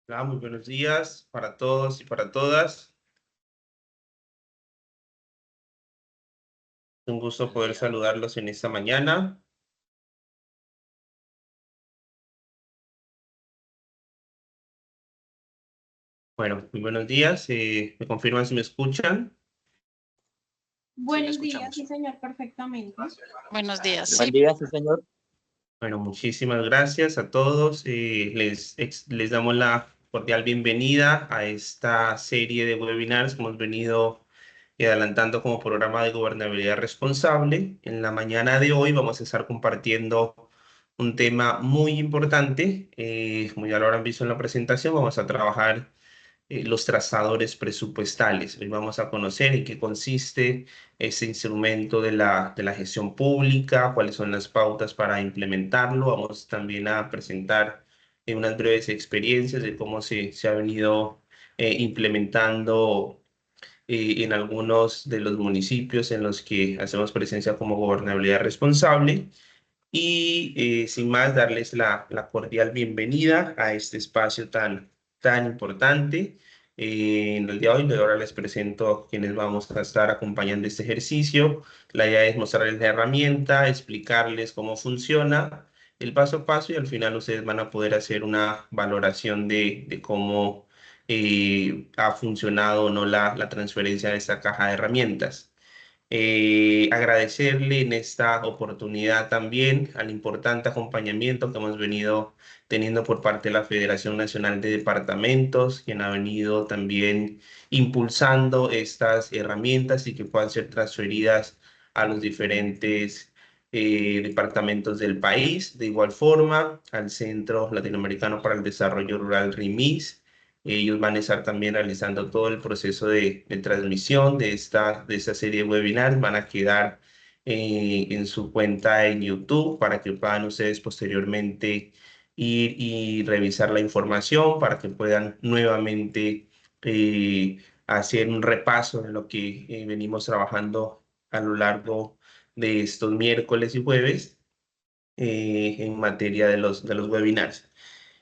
Hola, muy buenos días para todos y para todas. Un gusto poder saludarlos en esta mañana. Bueno, muy buenos días. ¿Me confirman si me escuchan? Buenos días, sí, señor, perfectamente. Buenos días, Buen sí. día, sí, señor. Bueno, muchísimas gracias a todos. Les damos la cordial bienvenida a esta serie de webinars que hemos venido adelantando como programa de gobernabilidad responsable. En la mañana de hoy vamos a estar compartiendo un tema muy importante. Como ya lo habrán visto en la presentación, vamos a trabajar los trazadores presupuestales. Hoy vamos a conocer en qué consiste ese instrumento de la gestión pública, cuáles son las pautas para implementarlo. Vamos también a presentar unas breves experiencias de cómo se ha venido implementando en algunos de los municipios en los que hacemos presencia como gobernabilidad responsable. Y sin más, darles la cordial bienvenida a este espacio tan importante. En el día de hoy, ahora les presento a quienes vamos a estar acompañando este ejercicio. La idea es mostrarles la herramienta, explicarles cómo funciona el paso a paso y al final ustedes van a poder hacer una valoración de cómo ha funcionado o no la transferencia de esta caja de herramientas. Agradecerle en esta oportunidad también al importante acompañamiento que hemos venido teniendo por parte de la Federación Nacional de Departamentos, quien ha venido también impulsando estas herramientas y que puedan ser transferidas a los diferentes departamentos del país. De igual forma, al Centro Latinoamericano para el Desarrollo Rural, RIMIS. Ellos van a estar también realizando todo el proceso de transmisión de esta serie de webinars. Van a quedar en su cuenta en YouTube para que puedan ustedes posteriormente ir y revisar la información para que puedan nuevamente hacer un repaso de lo que venimos trabajando a lo largo de estos miércoles y jueves en materia de los webinars.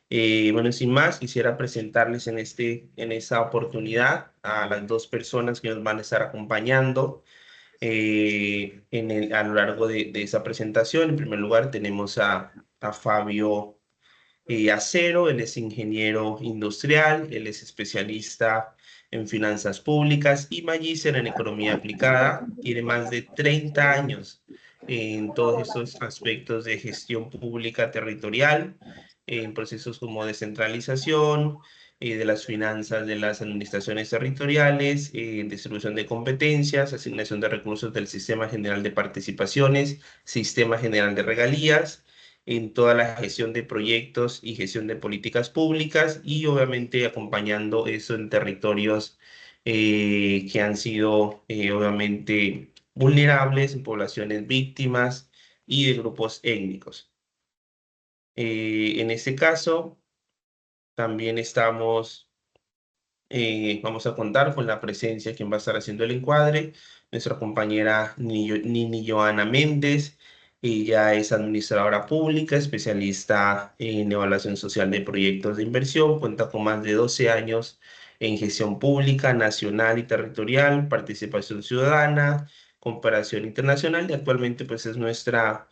Bueno, sin más, quisiera presentarles en esta oportunidad a las dos personas que nos van a estar acompañando a lo largo de esa presentación. En primer lugar, tenemos a Fabio Acero. Él es ingeniero industrial, él es especialista en finanzas públicas y magíster en economía aplicada. Tiene más de 30 años en todos estos aspectos de gestión pública territorial, en procesos como descentralización de las finanzas de las administraciones territoriales, distribución de competencias, asignación de recursos del Sistema General de Participaciones, Sistema General de Regalías, en toda la gestión de proyectos y gestión de políticas públicas y obviamente acompañando eso en territorios que han sido obviamente vulnerables, en poblaciones víctimas y de grupos étnicos. En este caso, también vamos a contar con la presencia de quien va a estar haciendo el encuadre, nuestra compañera Nini Joana Méndez. Ella es administradora pública, especialista en evaluación social de proyectos de inversión, cuenta con más de 12 años en gestión pública, nacional y territorial, participación ciudadana, cooperación internacional y actualmente pues es nuestra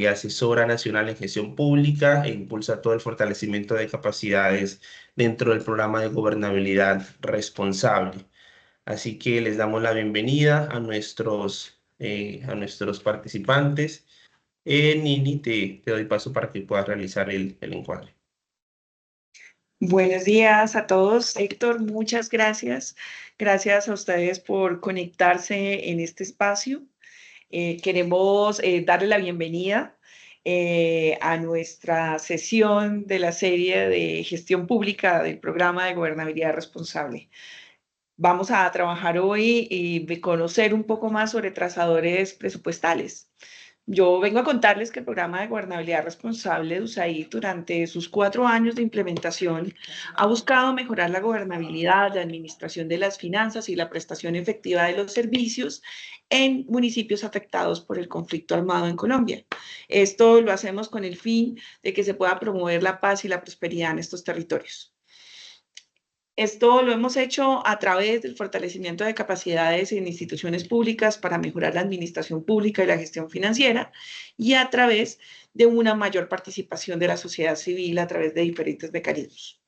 asesora nacional en gestión pública e impulsa todo el fortalecimiento de capacidades dentro del programa de gobernabilidad responsable. Así que les damos la bienvenida a nuestros participantes. Nini, te doy paso para que puedas realizar el encuadre. Buenos días a todos. Héctor, muchas gracias. Gracias a ustedes por conectarse en este espacio. Queremos darle la bienvenida a nuestra sesión de la serie de gestión pública del programa de gobernabilidad responsable. Vamos a trabajar hoy y conocer un poco más sobre trazadores presupuestales. Yo vengo a contarles que el programa de gobernabilidad responsable de USAID durante sus 4 años de implementación ha buscado mejorar la gobernabilidad, la administración de las finanzas y la prestación efectiva de los servicios en municipios afectados por el conflicto armado en Colombia. Esto lo hacemos con el fin de que se pueda promover la paz y la prosperidad en estos territorios. Esto lo hemos hecho a través del fortalecimiento de capacidades en instituciones públicas para mejorar la administración pública y la gestión financiera y a través de una mayor participación de la sociedad civil a través de diferentes mecanismos.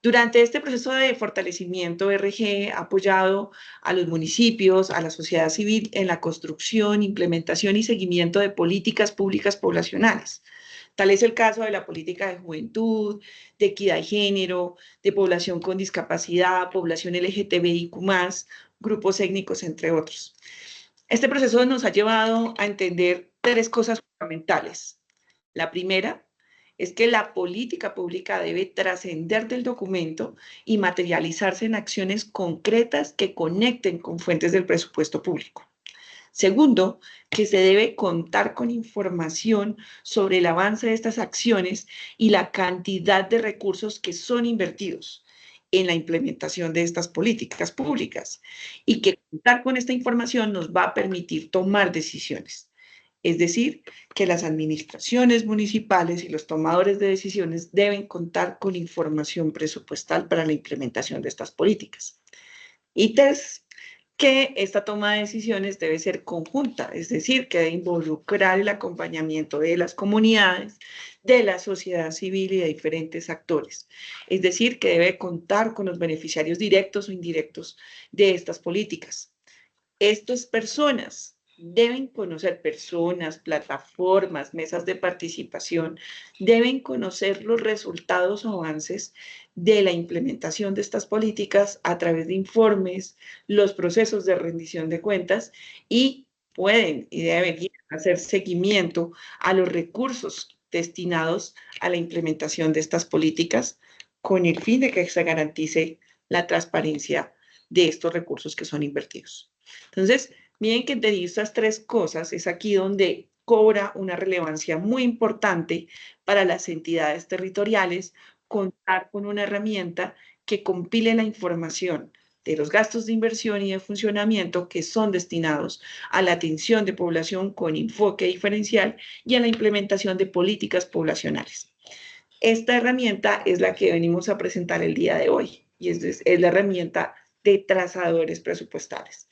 Durante este proceso de fortalecimiento, RG ha apoyado a los municipios, a la sociedad civil en la construcción, implementación y seguimiento de políticas públicas poblacionales. Tal es el caso de la política de juventud, de equidad de género, de población con discapacidad, población LGTBIQ+, grupos étnicos, entre otros. Este proceso nos ha llevado a entender tres cosas fundamentales. La primera es que la política pública debe trascender del documento y materializarse en acciones concretas que conecten con fuentes del presupuesto público. Segundo, que se debe contar con información sobre el avance de estas acciones y la cantidad de recursos que son invertidos en la implementación de estas políticas públicas y que contar con esta información nos va a permitir tomar decisiones. Es decir, que las administraciones municipales y los tomadores de decisiones deben contar con información presupuestal para la implementación de estas políticas. Y tres, que esta toma de decisiones debe ser conjunta, es decir, que debe involucrar el acompañamiento de las comunidades, de la sociedad civil y de diferentes actores. Es decir, que debe contar con los beneficiarios directos o indirectos de estas políticas. Estas personas deben conocer personas, plataformas, mesas de participación, deben conocer los resultados o avances de la implementación de estas políticas a través de informes, los procesos de rendición de cuentas y pueden y deben hacer seguimiento a los recursos destinados a la implementación de estas políticas con el fin de que se garantice la transparencia de estos recursos que son invertidos. Entonces, miren que de estas tres cosas es aquí donde cobra una relevancia muy importante para las entidades territoriales contar con una herramienta que compile la información de los gastos de inversión y de funcionamiento que son destinados a la atención de población con enfoque diferencial y a la implementación de políticas poblacionales. Esta herramienta es la que venimos a presentar el día de hoy y es la herramienta de trazadores presupuestales.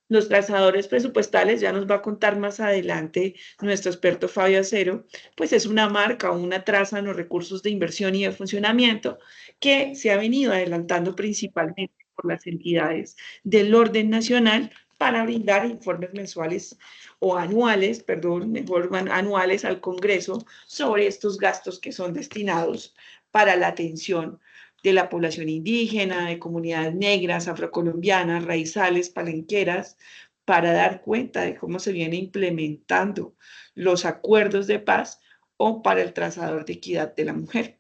Los trazadores presupuestales, ya nos va a contar más adelante nuestro experto Fabio Acero, pues es una marca o una traza en los recursos de inversión y de funcionamiento que se ha venido adelantando principalmente por las entidades del orden nacional para brindar informes mensuales o anuales, perdón, mejor anuales al Congreso sobre estos gastos que son destinados para la atención de la población indígena, de comunidades negras, afrocolombianas, raizales, palenqueras, para dar cuenta de cómo se viene implementando los acuerdos de paz o para el trazador de equidad de la mujer.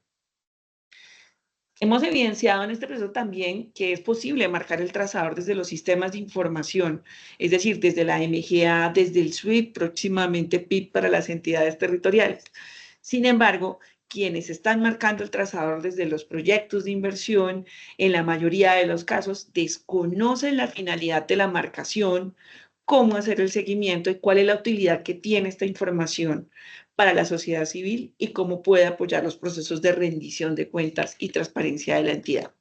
Hemos evidenciado en este proceso también que es posible marcar el trazador desde los sistemas de información, es decir, desde la MGA, desde el SWIFT, próximamente PIB para las entidades territoriales. Sin embargo, quienes están marcando el trazador desde los proyectos de inversión, en la mayoría de los casos, desconocen la finalidad de la marcación, cómo hacer el seguimiento y cuál es la utilidad que tiene esta información para la sociedad civil y cómo puede apoyar los procesos de rendición de cuentas y transparencia de la entidad.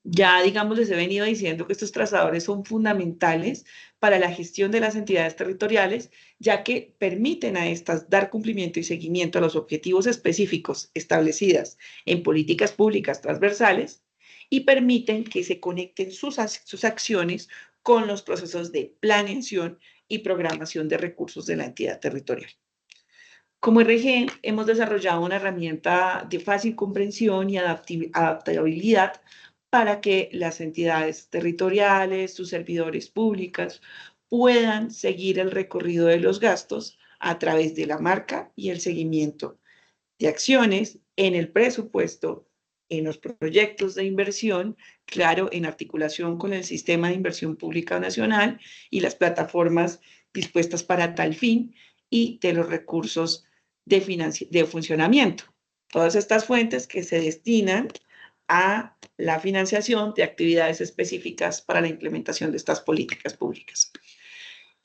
Ya, digamos, les he venido diciendo que estos trazadores son fundamentales para la gestión de las entidades territoriales, ya que permiten a estas dar cumplimiento y seguimiento a los objetivos específicos establecidas en políticas públicas transversales y permiten que se conecten sus acciones con los procesos de planeación y programación de recursos de la entidad territorial. Como RG, hemos desarrollado una herramienta de fácil comprensión y adaptabilidad para que las entidades territoriales, sus servidores públicos, puedan seguir el recorrido de los gastos a través de la marca y el seguimiento de acciones en el presupuesto, en los proyectos de inversión, claro, en articulación con el Sistema de Inversión Pública Nacional y las plataformas dispuestas para tal fin, y de los recursos de funcionamiento. Todas estas fuentes que se destinan a la financiación de actividades específicas para la implementación de estas políticas públicas.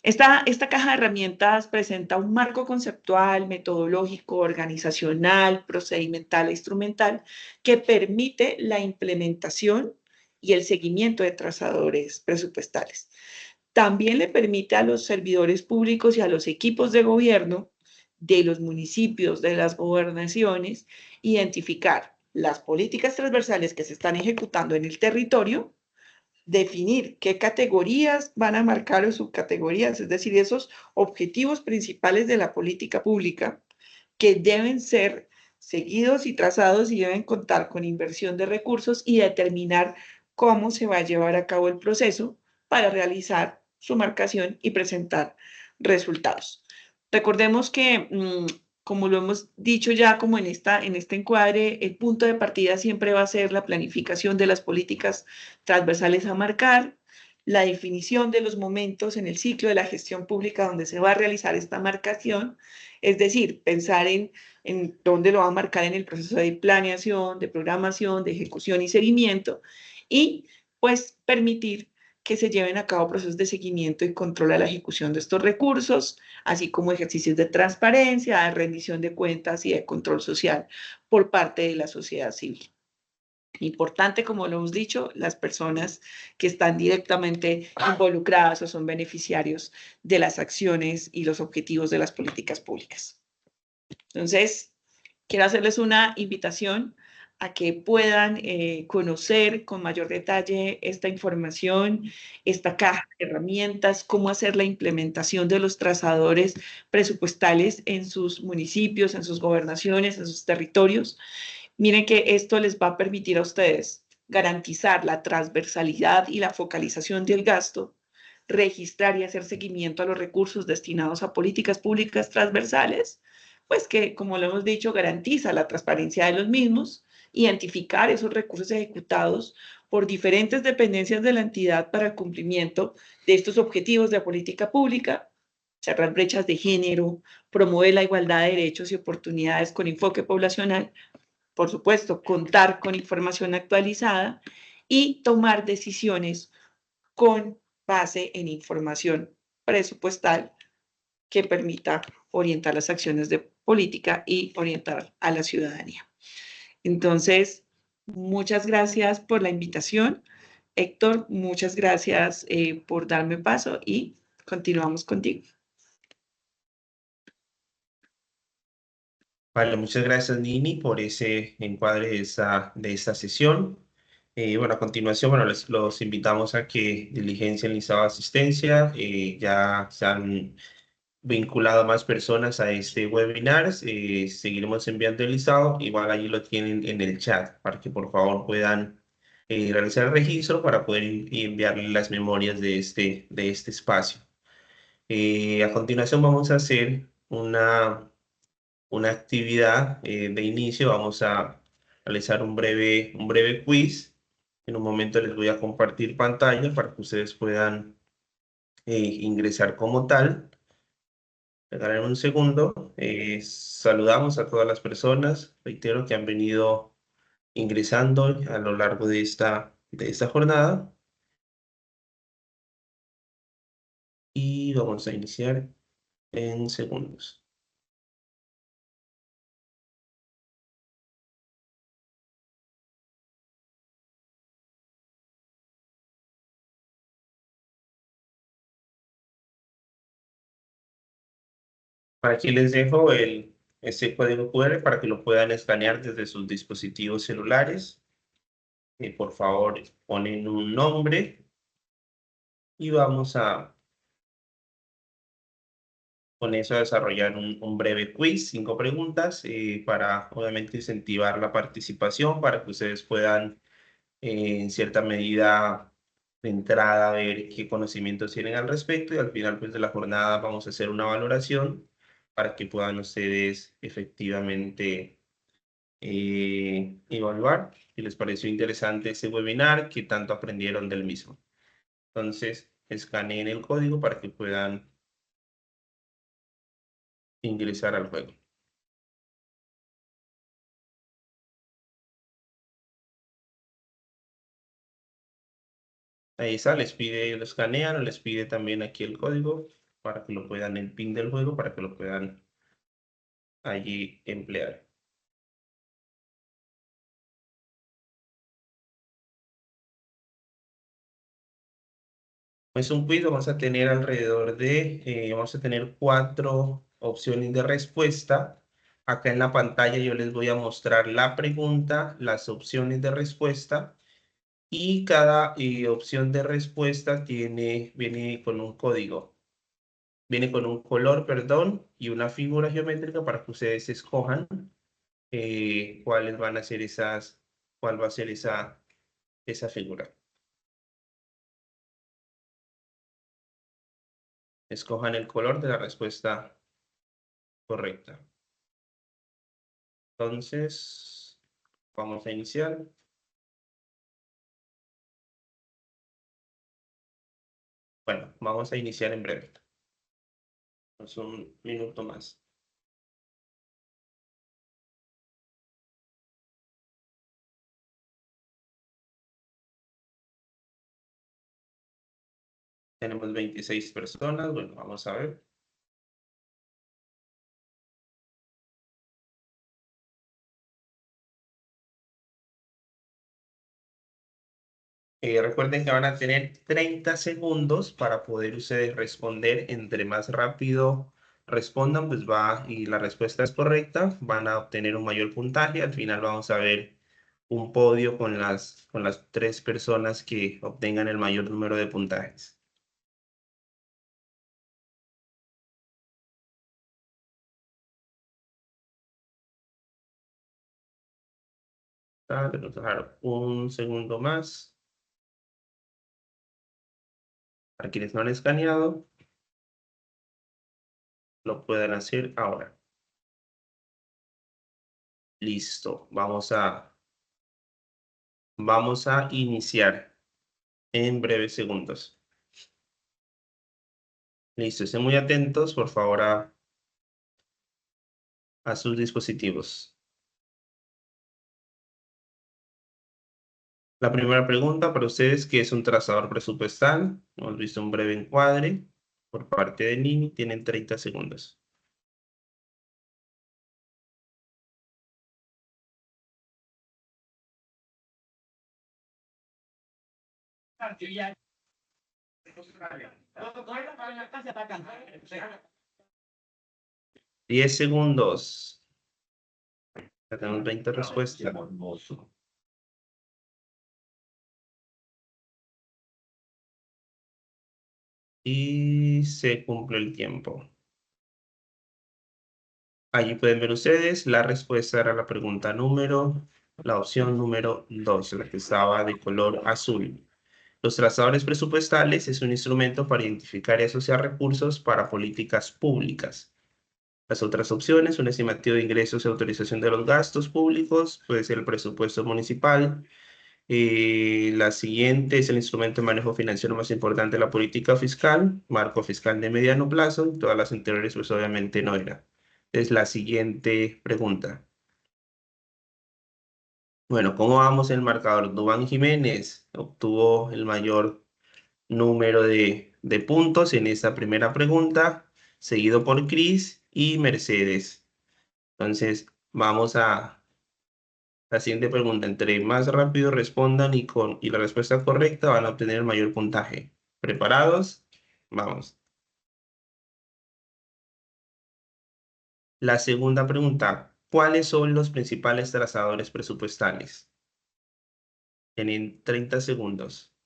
Esta caja de herramientas presenta un marco conceptual, metodológico, organizacional, procedimental e instrumental que permite la implementación y el seguimiento de trazadores presupuestales. También le permite a los servidores públicos y a los equipos de gobierno de los municipios, de las gobernaciones, identificar las políticas transversales que se están ejecutando en el territorio, definir qué categorías van a marcar o subcategorías, es decir, esos objetivos principales de la política pública que deben ser seguidos y trazados y deben contar con inversión de recursos y determinar cómo se va a llevar a cabo el proceso para realizar su marcación y presentar resultados. Recordemos que como lo hemos dicho ya como en este encuadre, el punto de partida siempre va a ser la planificación de las políticas transversales a marcar, la definición de los momentos en el ciclo de la gestión pública donde se va a realizar esta marcación, es decir, pensar en dónde lo va a marcar en el proceso de planeación, de programación, de ejecución y seguimiento, y pues permitir que se lleven a cabo procesos de seguimiento y control a la ejecución de estos recursos, así como ejercicios de transparencia, de rendición de cuentas y de control social por parte de la sociedad civil. Importante, como lo hemos dicho, las personas que están directamente involucradas o son beneficiarios de las acciones y los objetivos de las políticas públicas. Entonces, quiero hacerles una invitación a que puedan conocer con mayor detalle esta información, esta caja de herramientas, cómo hacer la implementación de los trazadores presupuestales en sus municipios, en sus gobernaciones, en sus territorios. Miren que esto les va a permitir a ustedes garantizar la transversalidad y la focalización del gasto, registrar y hacer seguimiento a los recursos destinados a políticas públicas transversales, pues que, como lo hemos dicho, garantiza la transparencia de los mismos, identificar esos recursos ejecutados por diferentes dependencias de la entidad para el cumplimiento de estos objetivos de política pública, cerrar brechas de género, promover la igualdad de derechos y oportunidades con enfoque poblacional, por supuesto, contar con información actualizada y tomar decisiones con base en información presupuestal que permita orientar las acciones de política y orientar a la ciudadanía. Entonces, muchas gracias por la invitación. Héctor, muchas gracias por darme paso y continuamos contigo. Vale, muchas gracias Nini por ese encuadre de esta sesión. Bueno, a continuación, bueno, los invitamos a que diligencien listado de asistencia. Ya se han vinculado más personas a este webinar. Seguiremos enviando el listado. Igual allí lo tienen en el chat para que por favor puedan realizar el registro para poder enviarle las memorias de este espacio. A continuación vamos a hacer una actividad de inicio. Vamos a realizar un breve quiz. En un momento les voy a compartir pantalla para que ustedes puedan ingresar como tal. Regalen un segundo. Saludamos a todas las personas. Reitero que han venido ingresando a lo largo de esta jornada. Y vamos a iniciar en segundos. Aquí les dejo este código QR para que lo puedan escanear desde sus dispositivos celulares. Por favor, ponen un nombre y vamos con eso a desarrollar un breve quiz, 5 preguntas, para obviamente incentivar la participación, para que ustedes puedan en cierta medida de entrada ver qué conocimientos tienen al respecto y al final pues, de la jornada vamos a hacer una valoración para que puedan ustedes efectivamente evaluar si les pareció interesante este webinar, qué tanto aprendieron del mismo. Entonces, escaneen el código para que puedan ingresar al juego. Ahí está, les pide, lo escanean o les pide también aquí el código para que lo puedan, el pin del juego, para que lo puedan allí emplear. Es un quiz, vamos a tener alrededor de, vamos a tener 4 opciones de respuesta. Acá en la pantalla yo les voy a mostrar la pregunta, las opciones de respuesta y cada opción de respuesta viene con un código. Viene con un color, perdón, y una figura geométrica para que ustedes escojan cuáles van a ser cuál va a ser esa figura. Escojan el color de la respuesta correcta. Entonces, vamos a iniciar. Bueno, vamos a iniciar en breve. Es un minuto más. Tenemos 26 personas. Bueno, vamos a ver. Recuerden que van a tener 30 segundos para poder ustedes responder. Entre más rápido respondan, pues y la respuesta es correcta, van a obtener un mayor puntaje. Al final vamos a ver un podio con las 3 personas que obtengan el mayor número de puntajes. Vamos a dejar un segundo más. Para quienes no han escaneado, lo pueden hacer ahora. Listo. Vamos a iniciar en breves segundos. Listo. Estén muy atentos, por favor, a sus dispositivos. La primera pregunta para ustedes, ¿qué es un trazador presupuestal? Hemos visto un breve encuadre por parte de Nini. Tienen 30 segundos. Diez segundos. Ya tenemos 20 respuestas. Y se cumple el tiempo. Allí pueden ver ustedes, la respuesta era la opción número 2, la que estaba de color azul. Los trazadores presupuestales es un instrumento para identificar y asociar recursos para políticas públicas. Las otras opciones, un estimativo de ingresos y autorización de los gastos públicos, puede ser el presupuesto municipal. La siguiente es el instrumento de manejo financiero más importante de la política fiscal, marco fiscal de mediano plazo. Todas las anteriores, pues obviamente no era. Es la siguiente pregunta. Bueno, ¿cómo vamos en el marcador? Duván Jiménez obtuvo el mayor número de puntos en esta primera pregunta, seguido por Cris y Mercedes. Entonces, vamos a la siguiente pregunta. Entre más rápido respondan y la respuesta correcta, van a obtener el mayor puntaje. ¿Preparados? Vamos. La segunda pregunta. ¿Cuáles son los principales trazadores presupuestales? Tienen 30 segundos.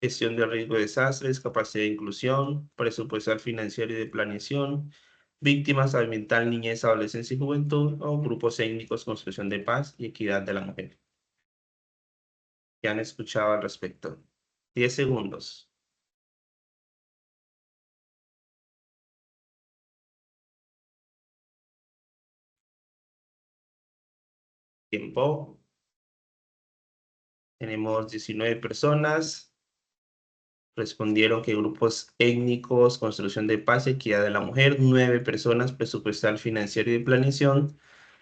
Gestión de riesgo de desastres, capacidad de inclusión, presupuestal financiero y de planeación, víctimas ambiental, niñez, adolescencia y juventud, o grupos étnicos, construcción de paz y equidad de la mujer. ¿Qué han escuchado al respecto? 10 segundos. Tiempo. Tenemos 19 personas. Respondieron que grupos étnicos, construcción de paz, equidad de la mujer. 9 personas, presupuestal, financiero y de planeación.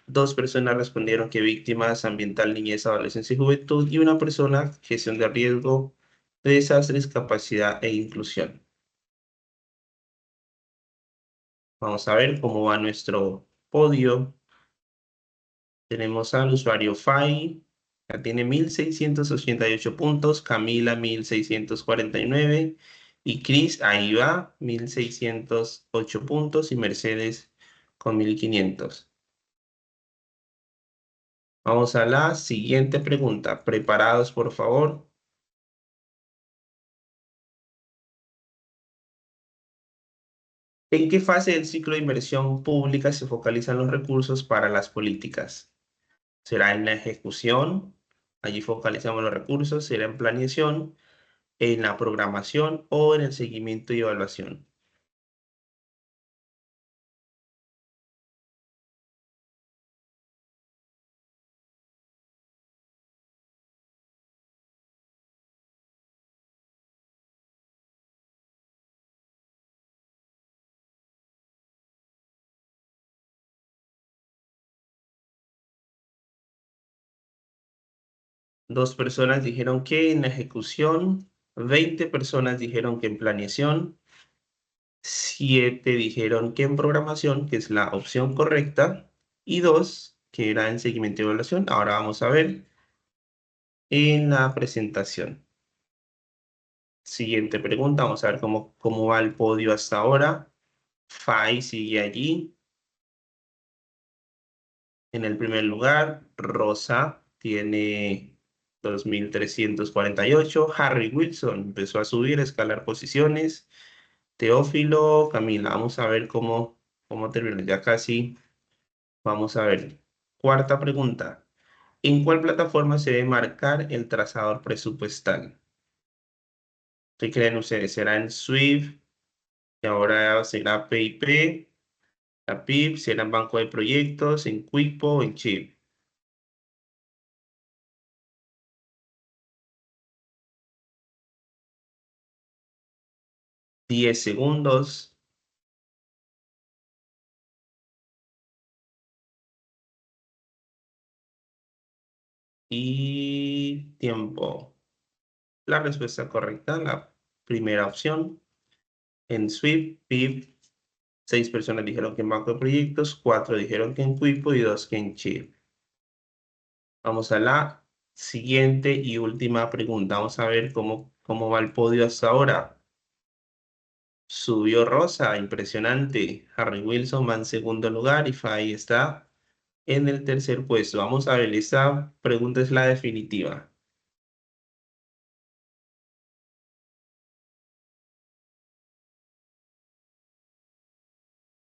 2 personas respondieron que víctimas, ambiental, niñez, adolescencia y juventud. Y una persona, gestión de riesgo de desastres, capacidad e inclusión. Vamos a ver cómo va nuestro podio. Tenemos al usuario Fai, ya tiene 1.688 puntos, Camila 1.649 y Chris ahí va, 1.608 puntos y Mercedes con 1.500. Vamos a la siguiente pregunta. ¿Preparados, por favor? ¿En qué fase del ciclo de inversión pública se focalizan los recursos para las políticas? ¿Será en la ejecución? Allí focalizamos los recursos. ¿Será en planeación, en la programación o en el seguimiento y evaluación? Dos personas dijeron que en la ejecución, 20 personas dijeron que en planeación, 7 dijeron que en programación, que es la opción correcta, y 2 que era en seguimiento y evaluación. Ahora vamos a ver en la presentación. Siguiente pregunta, vamos a ver cómo va el podio hasta ahora. Fai sigue allí. En el primer lugar, Rosa tiene 2.348. Harry Wilson empezó a subir, a escalar posiciones. Teófilo, Camila, vamos a ver cómo termina. Ya casi, vamos a ver. Cuarta pregunta. ¿En cuál plataforma se debe marcar el trazador presupuestal? ¿Qué creen ustedes? ¿Será en Swift? Y ahora será PIP, la PIP, será en Banco de Proyectos, en Quickpo o en Chip. 10 segundos y tiempo. La respuesta correcta, la primera opción. En Swift, PIP, 6 personas dijeron que en Banco de Proyectos, 4 dijeron que en Quickpo y 2 que en Chip. Vamos a la siguiente y última pregunta. Vamos a ver cómo va el podio hasta ahora. Subió Rosa, impresionante. Harry Wilson va en segundo lugar y Fay está en el tercer puesto. Vamos a ver, esta pregunta es la definitiva.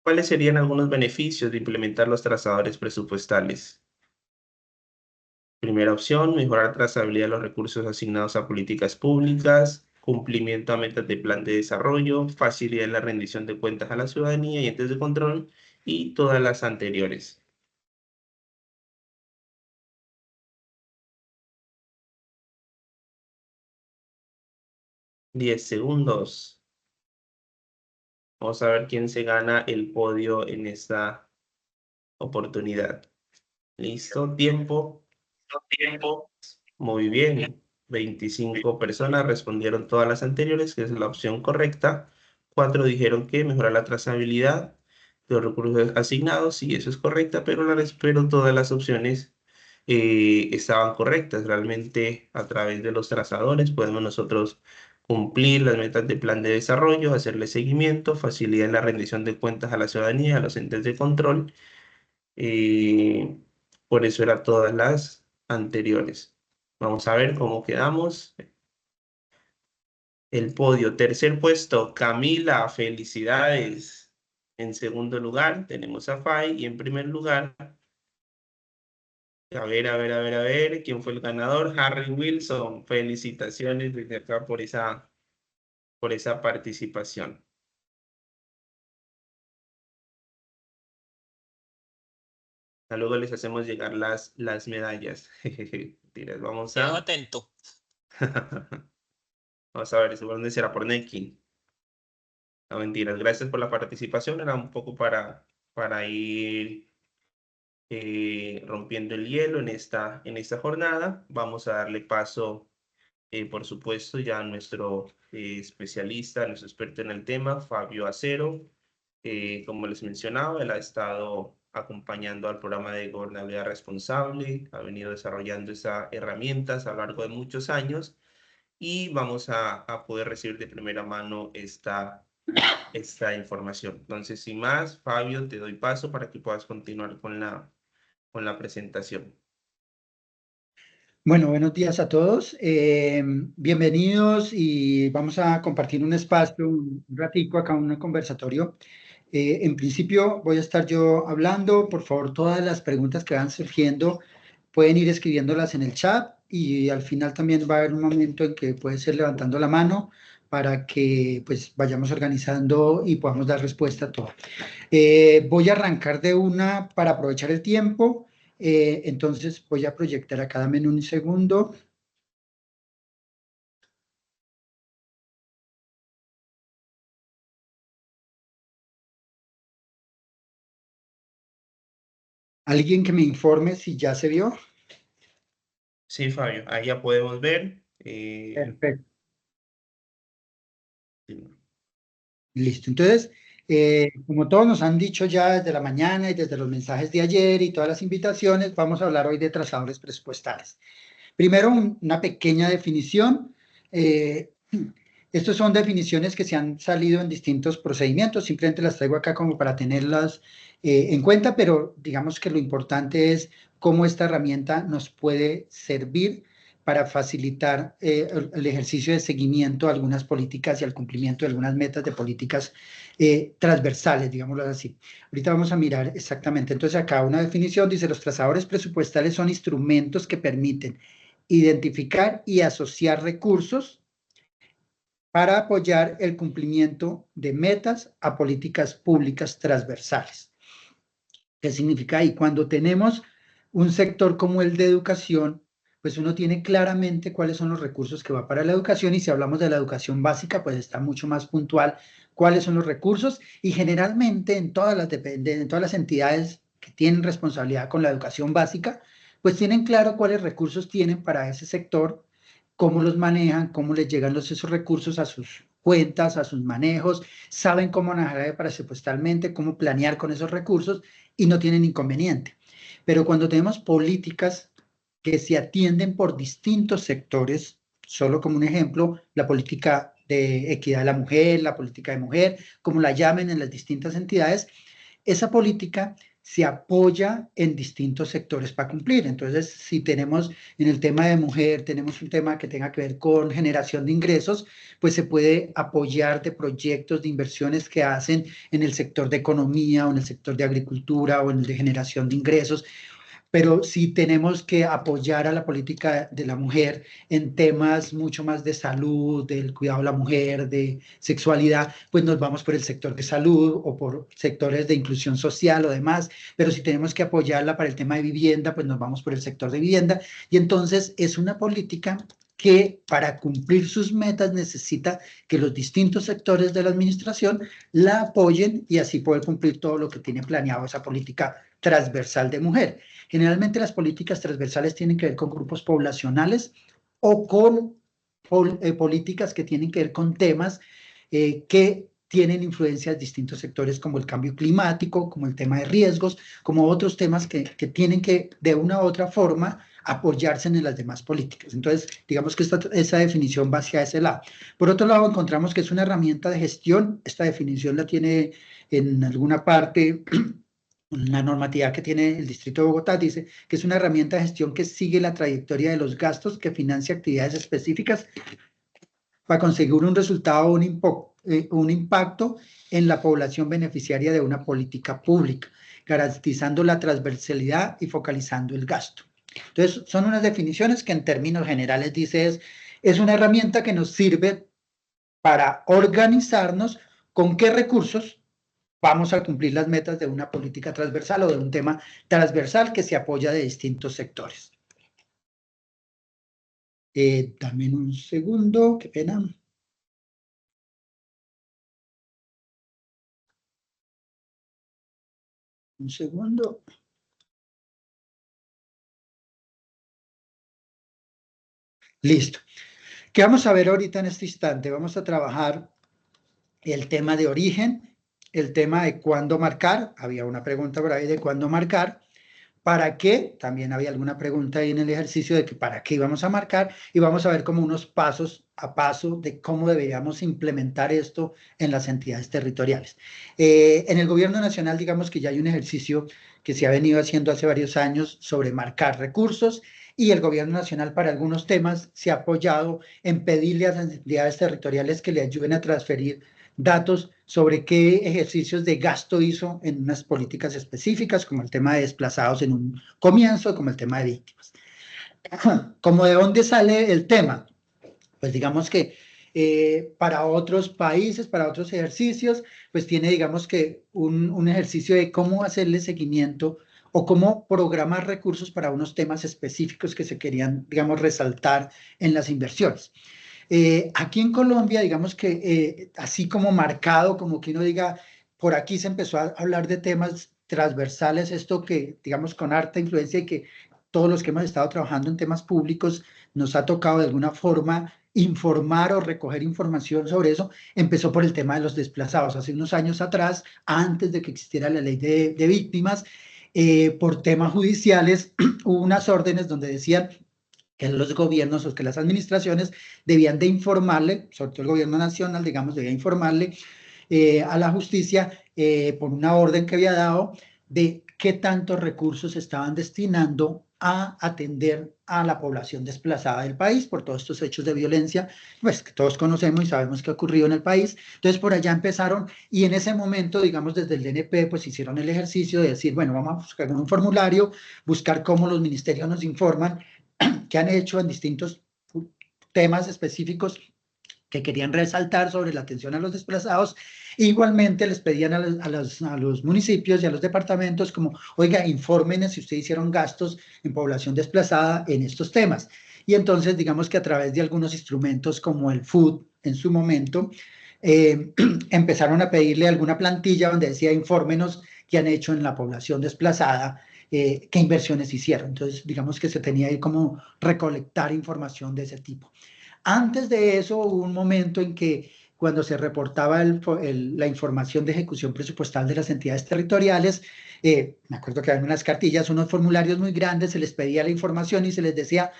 ¿Cuáles serían algunos beneficios de implementar los trazadores presupuestales? Primera opción, mejorar trazabilidad de los recursos asignados a políticas públicas, cumplimiento a metas de plan de desarrollo, facilidad en la rendición de cuentas a la ciudadanía y entes de control, y todas las anteriores. 10 segundos. Vamos a ver quién se gana el podio en esta oportunidad. ¿Listo? Tiempo. Muy bien. 25 personas respondieron todas las anteriores, que es la opción correcta. 4 dijeron que mejorar la trazabilidad de los recursos asignados, y eso es correcta, pero todas las opciones estaban correctas. Realmente, a través de los trazadores podemos nosotros cumplir las metas de plan de desarrollo, hacerle seguimiento, facilidad en la rendición de cuentas a la ciudadanía, a los entes de control. eh, por eso eran todas las anteriores. Vamos a ver cómo quedamos. El podio, tercer puesto, Camila, felicidades. En segundo lugar tenemos a Fay y en primer lugar, a ver, ¿quién fue el ganador? Harry Wilson. Felicitaciones desde acá por esa participación. Luego les hacemos llegar las medallas. Mentiras, vamos Quedo a... atento. Vamos a ver, seguramente será por Nekin. No, mentiras, gracias por la participación. Era un poco para ir rompiendo el hielo en esta jornada. Vamos a darle paso, por supuesto, ya a nuestro especialista, a nuestro experto en el tema, Fabio Acero. Como les mencionaba, él ha estado acompañando al programa de gobernabilidad responsable, ha venido desarrollando esas herramientas a lo largo de muchos años y vamos a poder recibir de primera mano esta información. Entonces, sin más, Fabio, te doy paso para que puedas continuar con la presentación. Bueno, buenos días a todos. Bienvenidos y vamos a compartir un espacio, un ratico acá, un conversatorio. En principio voy a estar yo hablando. Por favor, todas las preguntas que van surgiendo pueden ir escribiéndolas en el chat y al final también va a haber un momento en que puede ser levantando la mano para que pues vayamos organizando y podamos dar respuesta a todo. Voy a arrancar de una para aprovechar el tiempo. Entonces voy a proyectar acá, dame un segundo. ¿Alguien que me informe si ya se vio? Sí, Fabio, ahí ya podemos ver. Perfecto, Sí. listo. Entonces, como todos nos han dicho ya desde la mañana y desde los mensajes de ayer y todas las invitaciones, vamos a hablar hoy de trazadores presupuestales. Primero, una pequeña definición. Eh, Estas son definiciones que se han salido en distintos procedimientos, simplemente las traigo acá como para tenerlas en cuenta, pero digamos que lo importante es cómo esta herramienta nos puede servir para facilitar el ejercicio de seguimiento a algunas políticas y al cumplimiento de algunas metas de políticas transversales, digámoslo así. Ahorita vamos a mirar exactamente. Entonces acá una definición dice, los trazadores presupuestales son instrumentos que permiten identificar y asociar recursos para apoyar el cumplimiento de metas a políticas públicas transversales. ¿Qué significa? Y cuando tenemos un sector como el de educación, pues uno tiene claramente cuáles son los recursos que va para la educación y si hablamos de la educación básica, pues está mucho más puntual cuáles son los recursos y generalmente en en todas las entidades que tienen responsabilidad con la educación básica, pues tienen claro cuáles recursos tienen para ese sector, cómo los manejan, cómo les llegan esos recursos a sus cuentas, a sus manejos, saben cómo manejar presupuestalmente, cómo planear con esos recursos y no tienen inconveniente. Pero cuando tenemos políticas que se atienden por distintos sectores, solo como un ejemplo, la política de equidad de la mujer, la política de mujer, como la llamen en las distintas entidades, esa política se apoya en distintos sectores para cumplir. Entonces, si tenemos en el tema de mujer, tenemos un tema que tenga que ver con generación de ingresos, pues se puede apoyar de proyectos de inversiones que hacen en el sector de economía o en el sector de agricultura o en el de generación de ingresos, pero sí tenemos que apoyar a la política de la mujer en temas mucho más de salud, del cuidado de la mujer, de sexualidad, pues nos vamos por el sector de salud o por sectores de inclusión social o demás, pero si tenemos que apoyarla para el tema de vivienda, pues nos vamos por el sector de vivienda y entonces es una política que para cumplir sus metas necesita que los distintos sectores de la administración la apoyen y así poder cumplir todo lo que tiene planeado esa política transversal de mujer. Generalmente las políticas transversales tienen que ver con grupos poblacionales o con políticas que tienen que ver con temas que tienen influencias en distintos sectores como el cambio climático, como el tema de riesgos, como otros temas que tienen que de una u otra forma apoyarse en las demás políticas. Entonces, digamos que esa definición va hacia ese lado. Por otro lado, encontramos que es una herramienta de gestión. Esta definición la tiene en alguna parte una normativa que tiene el Distrito de Bogotá, dice que es una herramienta de gestión que sigue la trayectoria de los gastos, que financia actividades específicas para conseguir un resultado o un impacto en la población beneficiaria de una política pública, garantizando la transversalidad y focalizando el gasto. Entonces, son unas definiciones que en términos generales dice es una herramienta que nos sirve para organizarnos con qué recursos vamos a cumplir las metas de una política transversal o de un tema transversal que se apoya de distintos sectores. Dame un segundo, qué pena. Un segundo. Listo. ¿Qué vamos a ver ahorita en este instante? Vamos a trabajar el tema de origen el tema de cuándo marcar, había una pregunta por ahí de cuándo marcar, ¿para qué? También había alguna pregunta ahí en el ejercicio de que para qué íbamos a marcar, y vamos a ver como unos pasos a paso de cómo deberíamos implementar esto en las entidades territoriales. En el gobierno nacional, digamos que ya hay un ejercicio que se ha venido haciendo hace varios años sobre marcar recursos, y el gobierno nacional para algunos temas se ha apoyado en pedirle a las entidades territoriales que le ayuden a transferir datos sobre qué ejercicios de gasto hizo en unas políticas específicas, como el tema de desplazados en un comienzo, como el tema de víctimas. ¿Cómo de dónde sale el tema? Pues digamos que para otros países, para otros ejercicios, pues tiene, digamos que un ejercicio de cómo hacerle seguimiento o cómo programar recursos para unos temas específicos que se querían, digamos, resaltar en las inversiones. Aquí en Colombia, digamos que así como marcado, como que uno diga, por aquí se empezó a hablar de temas transversales, esto que, digamos, con harta influencia y que todos los que hemos estado trabajando en temas públicos nos ha tocado de alguna forma informar o recoger información sobre eso, empezó por el tema de los desplazados. Hace unos años atrás, antes de que existiera la ley de víctimas, por temas judiciales, hubo unas órdenes donde decían que los gobiernos o que las administraciones debían de informarle, sobre todo el gobierno nacional, digamos, debía informarle a la justicia por una orden que había dado de qué tantos recursos estaban destinando a atender a la población desplazada del país por todos estos hechos de violencia, pues que todos conocemos y sabemos que ha ocurrido en el país. Entonces por allá empezaron y en ese momento, digamos, desde el DNP, pues hicieron el ejercicio de decir, bueno, vamos a buscar un formulario, buscar cómo los ministerios nos informan que han hecho en distintos temas específicos que querían resaltar sobre la atención a los desplazados. Igualmente les pedían a los municipios y a los departamentos como, oiga, infórmenos si ustedes hicieron gastos en población desplazada en estos temas. Y entonces, digamos que a través de algunos instrumentos como el FUD en su momento, empezaron a pedirle alguna plantilla donde decía, infórmenos qué han hecho en la población desplazada, qué inversiones hicieron. Entonces, digamos que se tenía ahí como recolectar información de ese tipo. Antes de eso hubo un momento en que cuando se reportaba la información de ejecución presupuestal de las entidades territoriales, me acuerdo que había unas cartillas, unos formularios muy grandes, se les pedía la información y se les decía,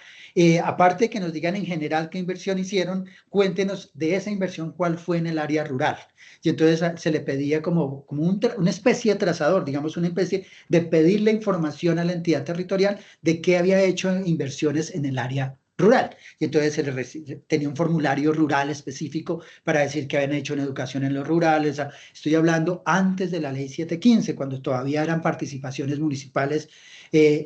aparte de que nos digan en general qué inversión hicieron, cuéntenos de esa inversión cuál fue en el área rural. Y entonces se le pedía como una especie de trazador, digamos una especie de pedirle información a la entidad territorial de qué había hecho inversiones en el área rural. Y entonces tenía un formulario rural específico para decir que habían hecho en educación en los rurales. Estoy hablando antes de la ley 715, cuando todavía eran participaciones municipales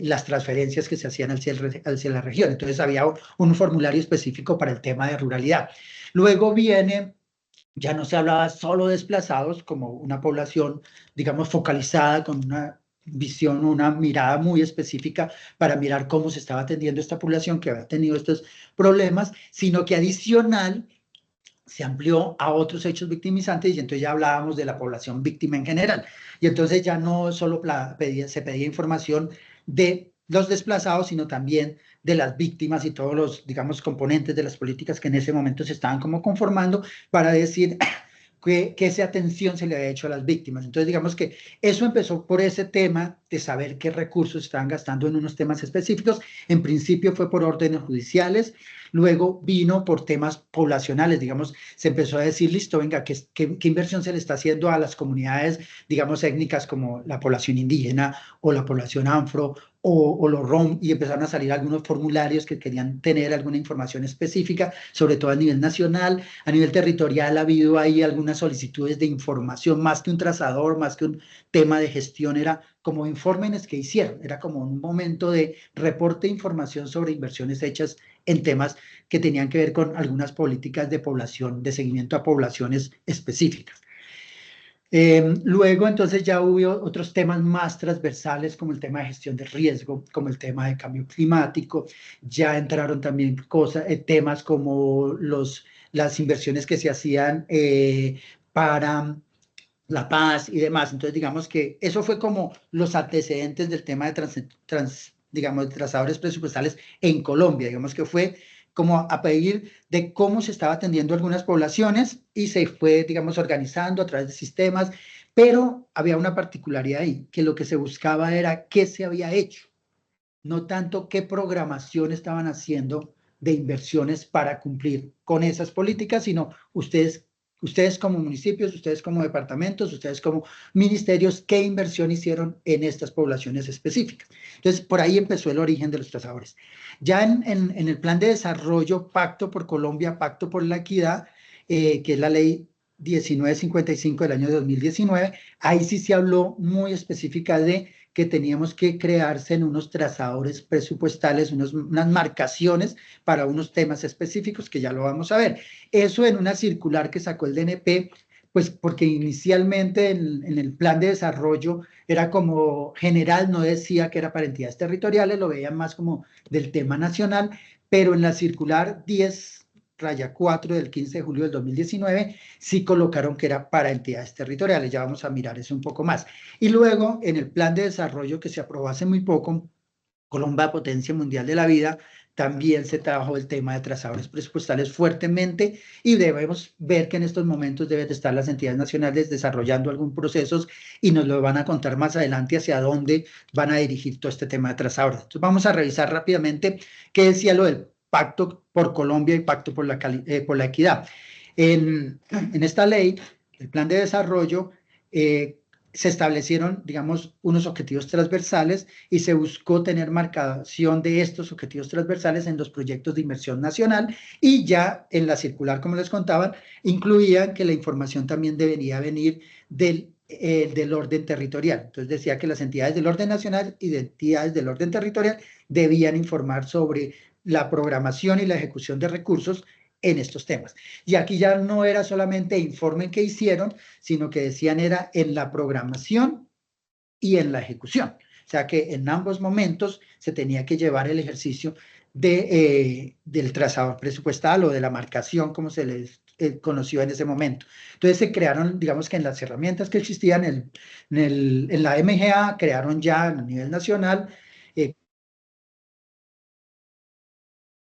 las transferencias que se hacían hacia la región. Entonces había un formulario específico para el tema de ruralidad. Luego viene, ya no se hablaba solo de desplazados como una población, digamos, focalizada con una visión, una mirada muy específica para mirar cómo se estaba atendiendo esta población que había tenido estos problemas, sino que adicional se amplió a otros hechos victimizantes y entonces ya hablábamos de la población víctima en general. Y entonces ya no solo se pedía información de los desplazados, sino también de las víctimas y todos los, digamos, componentes de las políticas que en ese momento se estaban como conformando para decir que esa atención se le había hecho a las víctimas. Entonces, digamos que eso empezó por ese tema de saber qué recursos estaban gastando en unos temas específicos. En principio fue por órdenes judiciales, luego vino por temas poblacionales, digamos, se empezó a decir, listo, venga, ¿qué inversión se le está haciendo a las comunidades, digamos, étnicas como la población indígena o la población afro o los ROM? Y empezaron a salir algunos formularios que querían tener alguna información específica, sobre todo a nivel nacional. A nivel territorial ha habido ahí algunas solicitudes de información, más que un trazador, más que un tema de gestión, era como informes que hicieron, era como un momento de reporte de información sobre inversiones hechas en temas que tenían que ver con algunas políticas de población, de seguimiento a poblaciones específicas. Luego, entonces, ya hubo otros temas más transversales, como el tema de gestión de riesgo, como el tema de cambio climático. Ya entraron también temas como las inversiones que se hacían para la paz y demás. Entonces, digamos que eso fue como los antecedentes del tema de digamos, de trazadores presupuestales en Colombia. Digamos que fue como a pedir de cómo se estaba atendiendo algunas poblaciones y se fue, digamos, organizando a través de sistemas, Pero había una particularidad ahí, que lo que se buscaba era qué se había hecho, no tanto qué programación estaban haciendo de inversiones para cumplir con esas políticas, sino ustedes como municipios, ustedes como departamentos, ustedes como ministerios, qué inversión hicieron en estas poblaciones específicas. Entonces, por ahí empezó el origen de los trazadores. Ya en el plan de desarrollo, Pacto por Colombia, Pacto por la Equidad, que es la ley 1955 del año 2019, ahí sí se habló muy específica de que teníamos que crearse en unos trazadores presupuestales, unas marcaciones para unos temas específicos que ya lo vamos a ver. Eso en una circular que sacó el DNP, pues porque inicialmente en el plan de desarrollo era como general, no decía que era para entidades territoriales, lo veían más como del tema nacional, pero en la circular 10-4 del 15 de julio del 2019, sí colocaron que era para entidades territoriales. Ya vamos a mirar eso un poco más. Y luego, en el plan de desarrollo que se aprobó hace muy poco, Colombia, Potencia Mundial de la Vida, también se trabajó el tema de trazadores presupuestales fuertemente y debemos ver que en estos momentos deben de estar las entidades nacionales desarrollando algún proceso y nos lo van a contar más adelante hacia dónde van a dirigir todo este tema de trazadores. Entonces vamos a revisar rápidamente qué decía lo del Pacto por Colombia y Pacto por la Equidad. En esta ley, el plan de desarrollo, se establecieron, digamos, unos objetivos transversales y se buscó tener marcación de estos objetivos transversales en los proyectos de inversión nacional y ya en la circular, como les contaban, incluían que la información también debería venir del orden territorial. Entonces decía que las entidades del orden nacional y de entidades del orden territorial debían informar sobre la programación y la ejecución de recursos en estos temas. Y aquí ya no era solamente informen qué hicieron, sino que decían era en la programación y en la ejecución. O sea que en ambos momentos se tenía que llevar el ejercicio del trazador presupuestal o de la marcación, como se les conoció en ese momento. Entonces se crearon, digamos que en las herramientas que existían en la MGA, crearon ya a nivel nacional,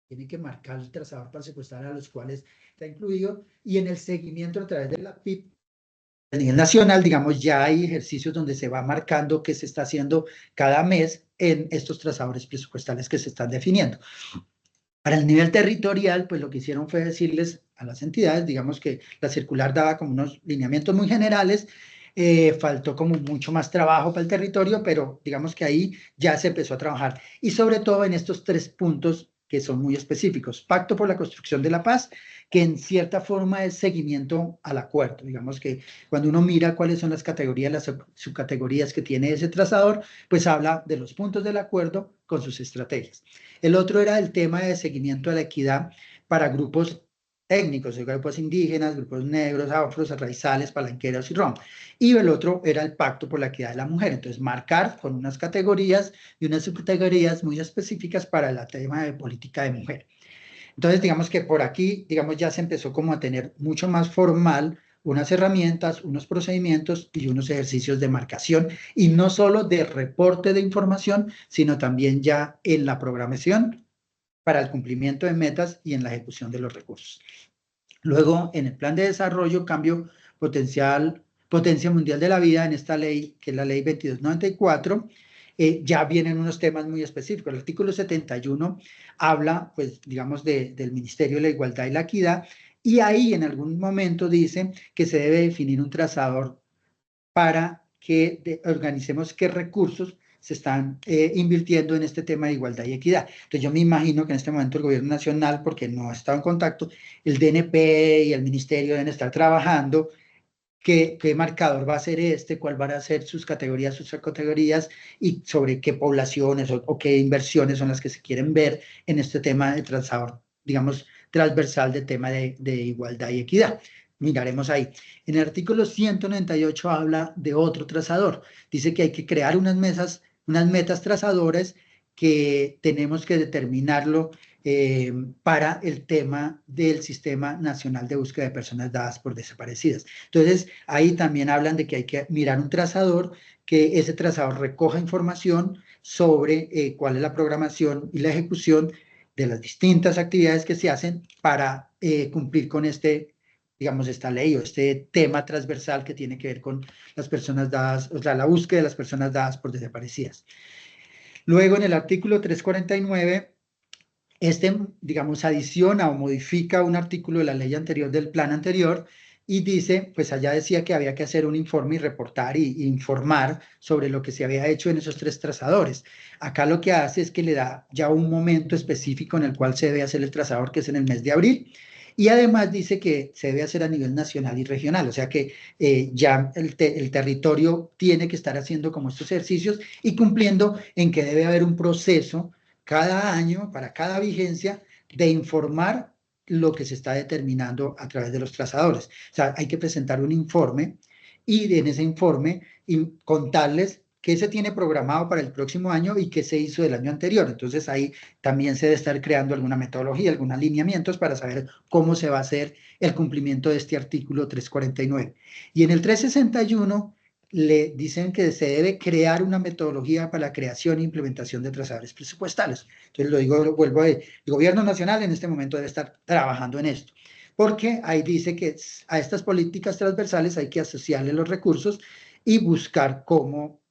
tienen que marcar el trazador presupuestal a los cuales está incluido, y en el seguimiento a través de la PIB a nivel nacional, digamos, ya hay ejercicios donde se va marcando qué se está haciendo cada mes en estos trazadores presupuestales que se están definiendo. Para el nivel territorial, pues lo que hicieron fue decirles a las entidades, digamos que la circular daba como unos lineamientos muy generales, faltó como mucho más trabajo para el territorio, pero digamos que ahí ya se empezó a trabajar. Y sobre todo en estos 3 puntos que son muy específicos. Pacto por la construcción de la paz, que en cierta forma es seguimiento al acuerdo. Digamos que cuando uno mira cuáles son las categorías, las subcategorías que tiene ese trazador, pues habla de los puntos del acuerdo con sus estrategias. El otro era el tema de seguimiento a la equidad para grupos técnicos, grupos indígenas, grupos negros, afros, raizales, palanqueros y rom. Y el otro era el pacto por la equidad de la mujer. Entonces, marcar con unas categorías y unas subcategorías muy específicas para el tema de política de mujer. Entonces, digamos que por aquí, digamos, ya se empezó como a tener mucho más formal unas herramientas, unos procedimientos y unos ejercicios de marcación, y no solo de reporte de información, sino también ya en la programación para el cumplimiento de metas y en la ejecución de los recursos. Luego, en el plan de desarrollo, cambio potencial, potencia mundial de la vida, en esta ley, que es la ley 2294, ya vienen unos temas muy específicos. El artículo 71 habla, pues, digamos, del Ministerio de la Igualdad y la Equidad, y ahí en algún momento dice que se debe definir un trazador para que organicemos qué recursos se están invirtiendo en este tema de igualdad y equidad. Entonces yo me imagino que en este momento el gobierno nacional, porque no ha estado en contacto, el DNP y el ministerio deben estar trabajando qué marcador va a ser cuál van a ser sus categorías, sus subcategorías y sobre qué poblaciones o qué inversiones son las que se quieren ver en este tema de trazador, digamos, transversal de tema de igualdad y equidad. Miraremos ahí. En el artículo 198 habla de otro trazador. Dice que hay que crear unas metas trazadoras que tenemos que determinarlo para el tema del Sistema Nacional de Búsqueda de Personas Dadas por Desaparecidas. Entonces, ahí también hablan de que hay que mirar un trazador, que ese trazador recoja información sobre cuál es la programación y la ejecución de las distintas actividades que se hacen para cumplir con este digamos, esta ley o este tema transversal que tiene que ver con las personas dadas, o sea, la búsqueda de las personas dadas por desaparecidas. Luego, en el artículo 349, digamos, adiciona o modifica un artículo de la ley anterior, del plan anterior, y dice, pues allá decía que había que hacer un informe y reportar y informar sobre lo que se había hecho en esos 3 trazadores. Acá lo que hace es que le da ya un momento específico en el cual se debe hacer el trazador, que es en el mes de abril, y además dice que se debe hacer a nivel nacional y regional, o sea que ya el territorio tiene que estar haciendo como estos ejercicios y cumpliendo en que debe haber un proceso cada año, para cada vigencia, de informar lo que se está determinando a través de los trazadores. O sea, hay que presentar un informe y en ese informe contarles qué se tiene programado para el próximo año y qué se hizo del año anterior. Entonces ahí también se debe estar creando alguna metodología, algunos alineamientos para saber cómo se va a hacer el cumplimiento de este artículo 349. Y en el 361 le dicen que se debe crear una metodología para la creación e implementación de trazadores presupuestales. Entonces, lo digo, vuelvo a decir, el gobierno nacional en este momento debe estar trabajando en esto, porque ahí dice que a estas políticas transversales hay que asociarle los recursos y buscar cómo,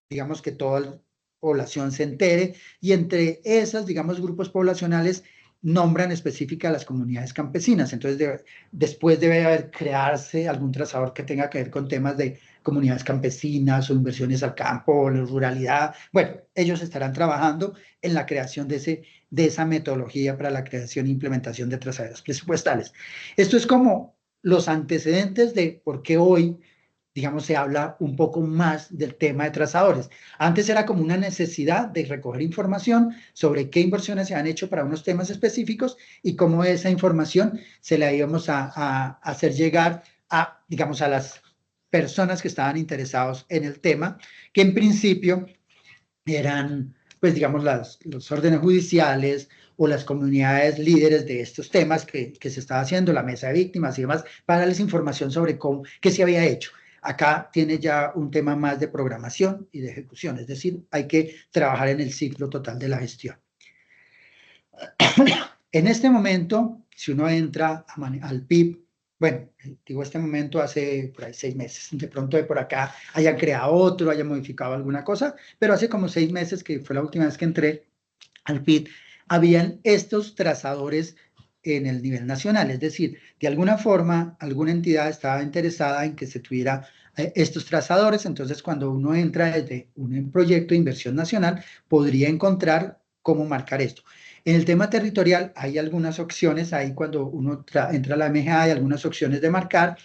digamos, que toda la población se entere, y entre esas, digamos, grupos poblacionales nombran específica a las comunidades campesinas. Entonces, después debe haber crearse algún trazador que tenga que ver con temas de comunidades campesinas o inversiones al campo o la ruralidad. Bueno, ellos estarán trabajando en la creación de esa metodología para la creación e implementación de trazaderos presupuestales. Esto es como los antecedentes de por qué hoy, digamos, se habla un poco más del tema de trazadores. Antes era como una necesidad de recoger información sobre qué inversiones se han hecho para unos temas específicos y cómo esa información se la íbamos a hacer llegar a, digamos, a las personas que estaban interesados en el tema, que en principio eran, pues, digamos, los órdenes judiciales o las comunidades líderes de estos temas que se estaba haciendo, la mesa de víctimas y demás, para darles información sobre qué se había hecho. Acá tiene ya un tema más de programación y de ejecución, es decir, hay que trabajar en el ciclo total de la gestión. En este momento, si uno entra al PIB, bueno, digo este momento hace por ahí 6 meses, de pronto de por acá hayan creado otro, hayan modificado alguna cosa, pero hace como 6 meses, que fue la última vez que entré al PIB, habían estos trazadores en el nivel nacional, es decir, de alguna forma, alguna entidad estaba interesada en que se tuviera estos trazadores. Entonces, cuando uno entra desde un proyecto de inversión nacional, podría encontrar cómo marcar esto. En el tema territorial hay algunas opciones, ahí cuando uno entra a la MGA hay algunas opciones de marcar,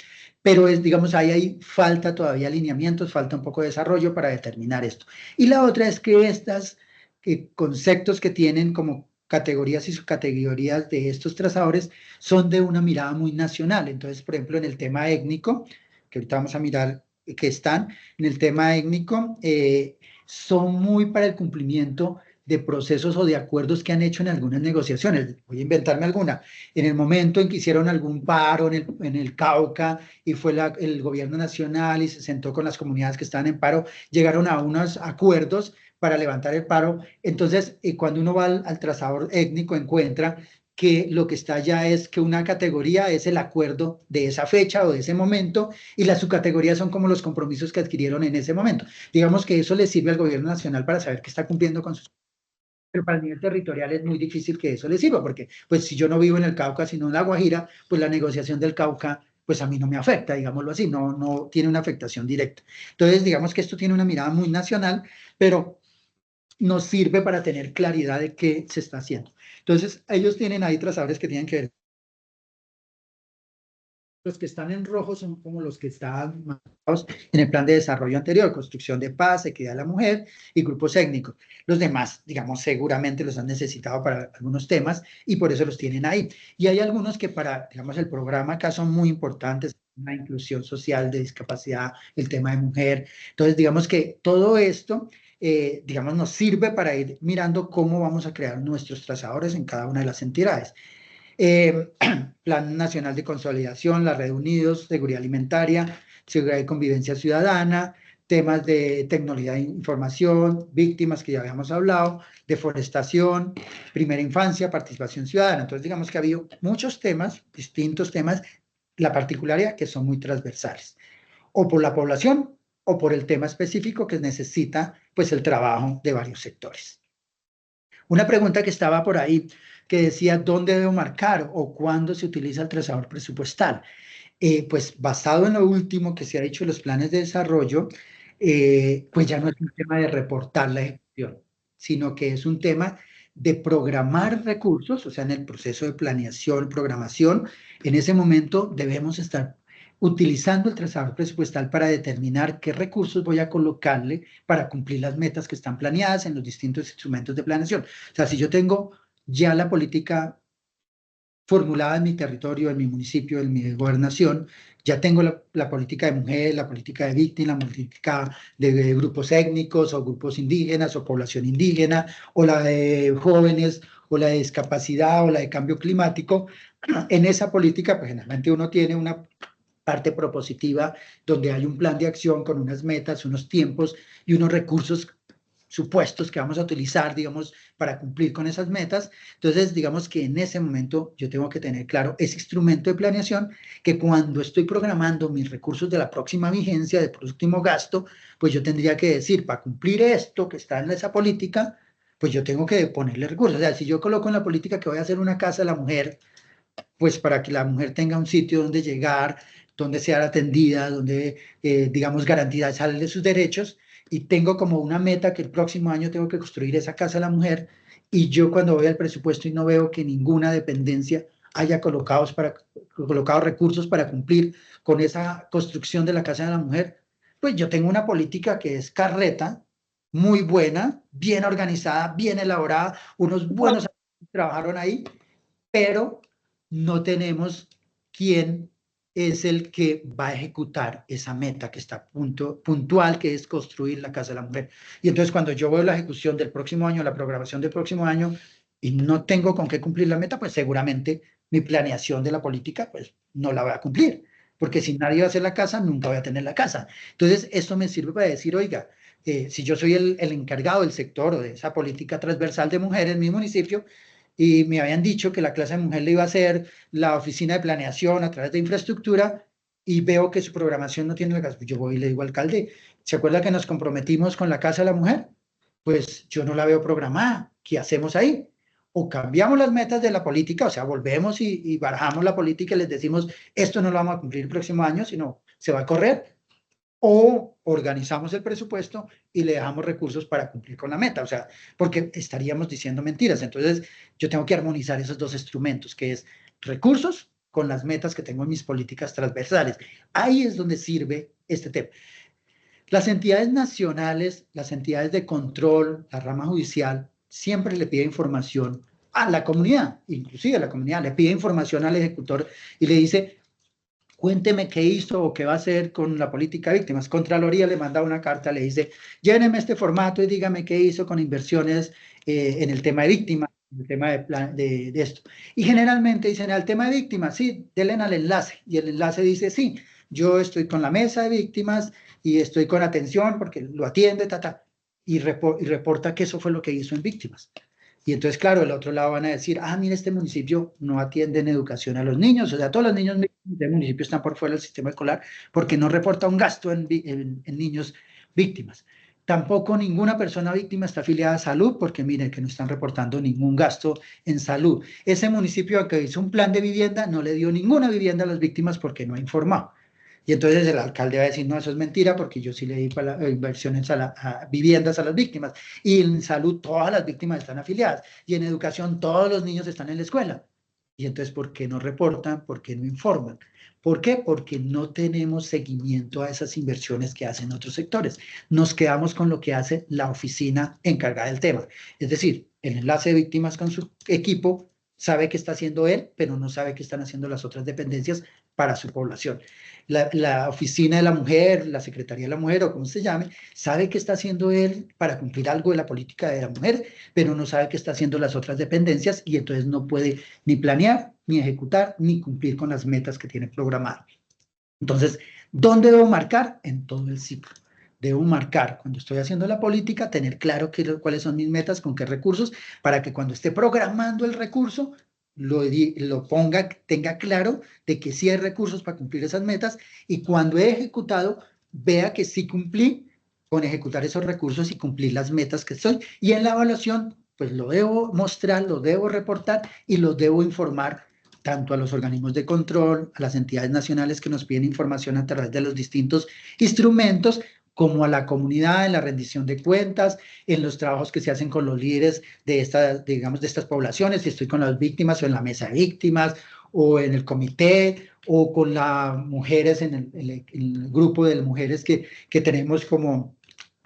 pero digamos, ahí falta todavía alineamientos, falta un poco de desarrollo para determinar esto. Y la otra es que estos conceptos que tienen como categorías y subcategorías de estos trazadores son de una mirada muy nacional. Entonces, por ejemplo, en el tema étnico, que ahorita vamos a mirar que están, en el tema étnico, son muy para el cumplimiento de procesos o de acuerdos que han hecho en algunas negociaciones. Voy a inventarme alguna. En el momento en que hicieron algún paro en el Cauca y fue el gobierno nacional y se sentó con las comunidades que estaban en paro, llegaron a unos acuerdos para levantar el paro. Entonces, cuando uno va al trazador étnico, encuentra que lo que está ya es que una categoría es el acuerdo de esa fecha o de ese momento, y las subcategorías son como los compromisos que adquirieron en ese momento. Digamos que eso le sirve al gobierno nacional para saber que está cumpliendo con sus... Pero para el nivel territorial es muy difícil que eso le sirva, porque pues si yo no vivo en el Cauca, sino en La Guajira, pues la negociación del Cauca, pues a mí no me afecta, digámoslo así, no tiene una afectación directa. Entonces, digamos que esto tiene una mirada muy nacional, pero nos sirve para tener claridad de qué se está haciendo. Entonces, ellos tienen ahí trazadores que tienen que ver. Los que están en rojo son como los que están marcados en el plan de desarrollo anterior: construcción de paz, equidad de la mujer y grupos étnicos. Los demás, digamos, seguramente los han necesitado para algunos temas y por eso los tienen ahí. Y hay algunos que para, digamos, el programa acá son muy importantes: la inclusión social, de discapacidad, el tema de mujer. Entonces, digamos que todo esto, digamos, nos sirve para ir mirando cómo vamos a crear nuestros trazadores en cada una de las entidades. Plan Nacional de Consolidación, la Red Unidos, Seguridad Alimentaria, Seguridad y Convivencia Ciudadana, temas de tecnología de información, víctimas, que ya habíamos hablado, deforestación, primera infancia, participación ciudadana. Entonces, digamos que ha habido muchos temas, distintos temas, la particularidad que son muy transversales, o por la población o por el tema específico que necesita pues el trabajo de varios sectores. Una pregunta que estaba por ahí que decía ¿dónde debo marcar o cuándo se utiliza el trazador presupuestal? Pues basado en lo último que se ha dicho en los planes de desarrollo, pues ya no es un tema de reportar la ejecución, sino que es un tema de programar recursos, o sea, en el proceso de planeación, programación, en ese momento debemos estar utilizando el trazador presupuestal para determinar qué recursos voy a colocarle para cumplir las metas que están planeadas en los distintos instrumentos de planeación. O sea, si yo tengo ya la política formulada en mi territorio, en mi municipio, en mi gobernación, ya tengo la política de mujer, la política de víctima, la política de grupos étnicos o grupos indígenas o población indígena, o la de jóvenes, o la de discapacidad, o la de cambio climático. En esa política, pues generalmente uno tiene una parte propositiva donde hay un plan de acción con unas metas, unos tiempos y unos recursos supuestos que vamos a utilizar, digamos, para cumplir con esas metas. Entonces, digamos que en ese momento yo tengo que tener claro ese instrumento de planeación que cuando estoy programando mis recursos de la próxima vigencia, del próximo gasto, pues yo tendría que decir, para cumplir esto que está en esa política, pues yo tengo que ponerle recursos. O sea, si yo coloco en la política que voy a hacer una casa a la mujer, pues para que la mujer tenga un sitio donde llegar, donde sea atendida, donde, digamos, garantizarle sus derechos, y tengo como una meta que el próximo año tengo que construir esa casa a la mujer, y yo cuando voy al presupuesto y no veo que ninguna dependencia haya colocado recursos para cumplir con esa construcción de la casa de la mujer, pues yo tengo una política que es carreta, muy buena, bien organizada, bien elaborada, unos buenos trabajaron ahí, pero no tenemos quién es el que va a ejecutar esa meta que está puntual, que es construir la casa de la mujer. Y entonces cuando yo veo la ejecución del próximo año, la programación del próximo año, y no tengo con qué cumplir la meta, pues seguramente mi planeación de la política, pues no la voy a cumplir. Porque si nadie va a hacer la casa, nunca voy a tener la casa. Entonces, esto me sirve para decir, oiga, si yo soy el encargado del sector o de esa política transversal de mujeres en mi municipio, y me habían dicho que la clase de mujer le iba a hacer la oficina de planeación a través de infraestructura, y veo que su programación no tiene la casa. Pues yo voy y le digo al alcalde, ¿se acuerda que nos comprometimos con la casa de la mujer? Pues yo no la veo programada. ¿Qué hacemos ahí? O cambiamos las metas de la política, o sea, volvemos y barajamos la política y les decimos, esto no lo vamos a cumplir el próximo año, sino se va a correr, o organizamos el presupuesto y le dejamos recursos para cumplir con la meta, o sea, porque estaríamos diciendo mentiras. Entonces, yo tengo que armonizar esos dos instrumentos, que es recursos con las metas que tengo en mis políticas transversales. Ahí es donde sirve este tema. Las entidades nacionales, las entidades de control, la rama judicial, siempre le pide información a la comunidad, inclusive a la comunidad, le pide información al ejecutor y le dice, cuénteme qué hizo o qué va a hacer con la política de víctimas. Contraloría le manda una carta, le dice, lléneme este formato y dígame qué hizo con inversiones en el tema de víctimas, en el tema de esto. Y generalmente dicen, al tema de víctimas, sí, denle al enlace. Y el enlace dice, sí, yo estoy con la mesa de víctimas y estoy con atención porque lo atiende, y reporta que eso fue lo que hizo en víctimas. Y entonces, claro, del otro lado van a decir, mire, este municipio no atiende en educación a los niños, o sea, todos los niños del municipio están por fuera del sistema escolar porque no reporta un gasto en niños víctimas. Tampoco ninguna persona víctima está afiliada a salud porque miren que no están reportando ningún gasto en salud. Ese municipio que hizo un plan de vivienda no le dio ninguna vivienda a las víctimas porque no ha informado. Y entonces el alcalde va a decir, no, eso es mentira porque yo sí le di para inversiones a viviendas a las víctimas. Y en salud todas las víctimas están afiliadas. Y en educación todos los niños están en la escuela. Y entonces, ¿por qué no reportan? ¿Por qué no informan? ¿Por qué? Porque no tenemos seguimiento a esas inversiones que hacen otros sectores. Nos quedamos con lo que hace la oficina encargada del tema. Es decir, el enlace de víctimas con su equipo sabe qué está haciendo él, pero no sabe qué están haciendo las otras dependencias para su población. La oficina de la mujer, la secretaría de la mujer o como se llame, sabe qué está haciendo él para cumplir algo de la política de la mujer, pero no sabe qué está haciendo las otras dependencias y entonces no puede ni planear, ni ejecutar, ni cumplir con las metas que tiene programado. Entonces, ¿dónde debo marcar? En todo el ciclo. Debo marcar cuando estoy haciendo la política, tener claro cuáles son mis metas, con qué recursos, para que cuando esté programando el recurso, lo ponga, tenga claro de que sí hay recursos para cumplir esas metas y cuando he ejecutado, vea que sí cumplí con ejecutar esos recursos y cumplir las metas que estoy. Y en la evaluación, pues lo debo mostrar, lo debo reportar y lo debo informar tanto a los organismos de control, a las entidades nacionales que nos piden información a través de los distintos instrumentos, como a la comunidad en la rendición de cuentas, en los trabajos que se hacen con los líderes de estas, digamos, de estas poblaciones, si estoy con las víctimas o en la mesa de víctimas, o en el comité, o con las mujeres, en el grupo de mujeres que tenemos como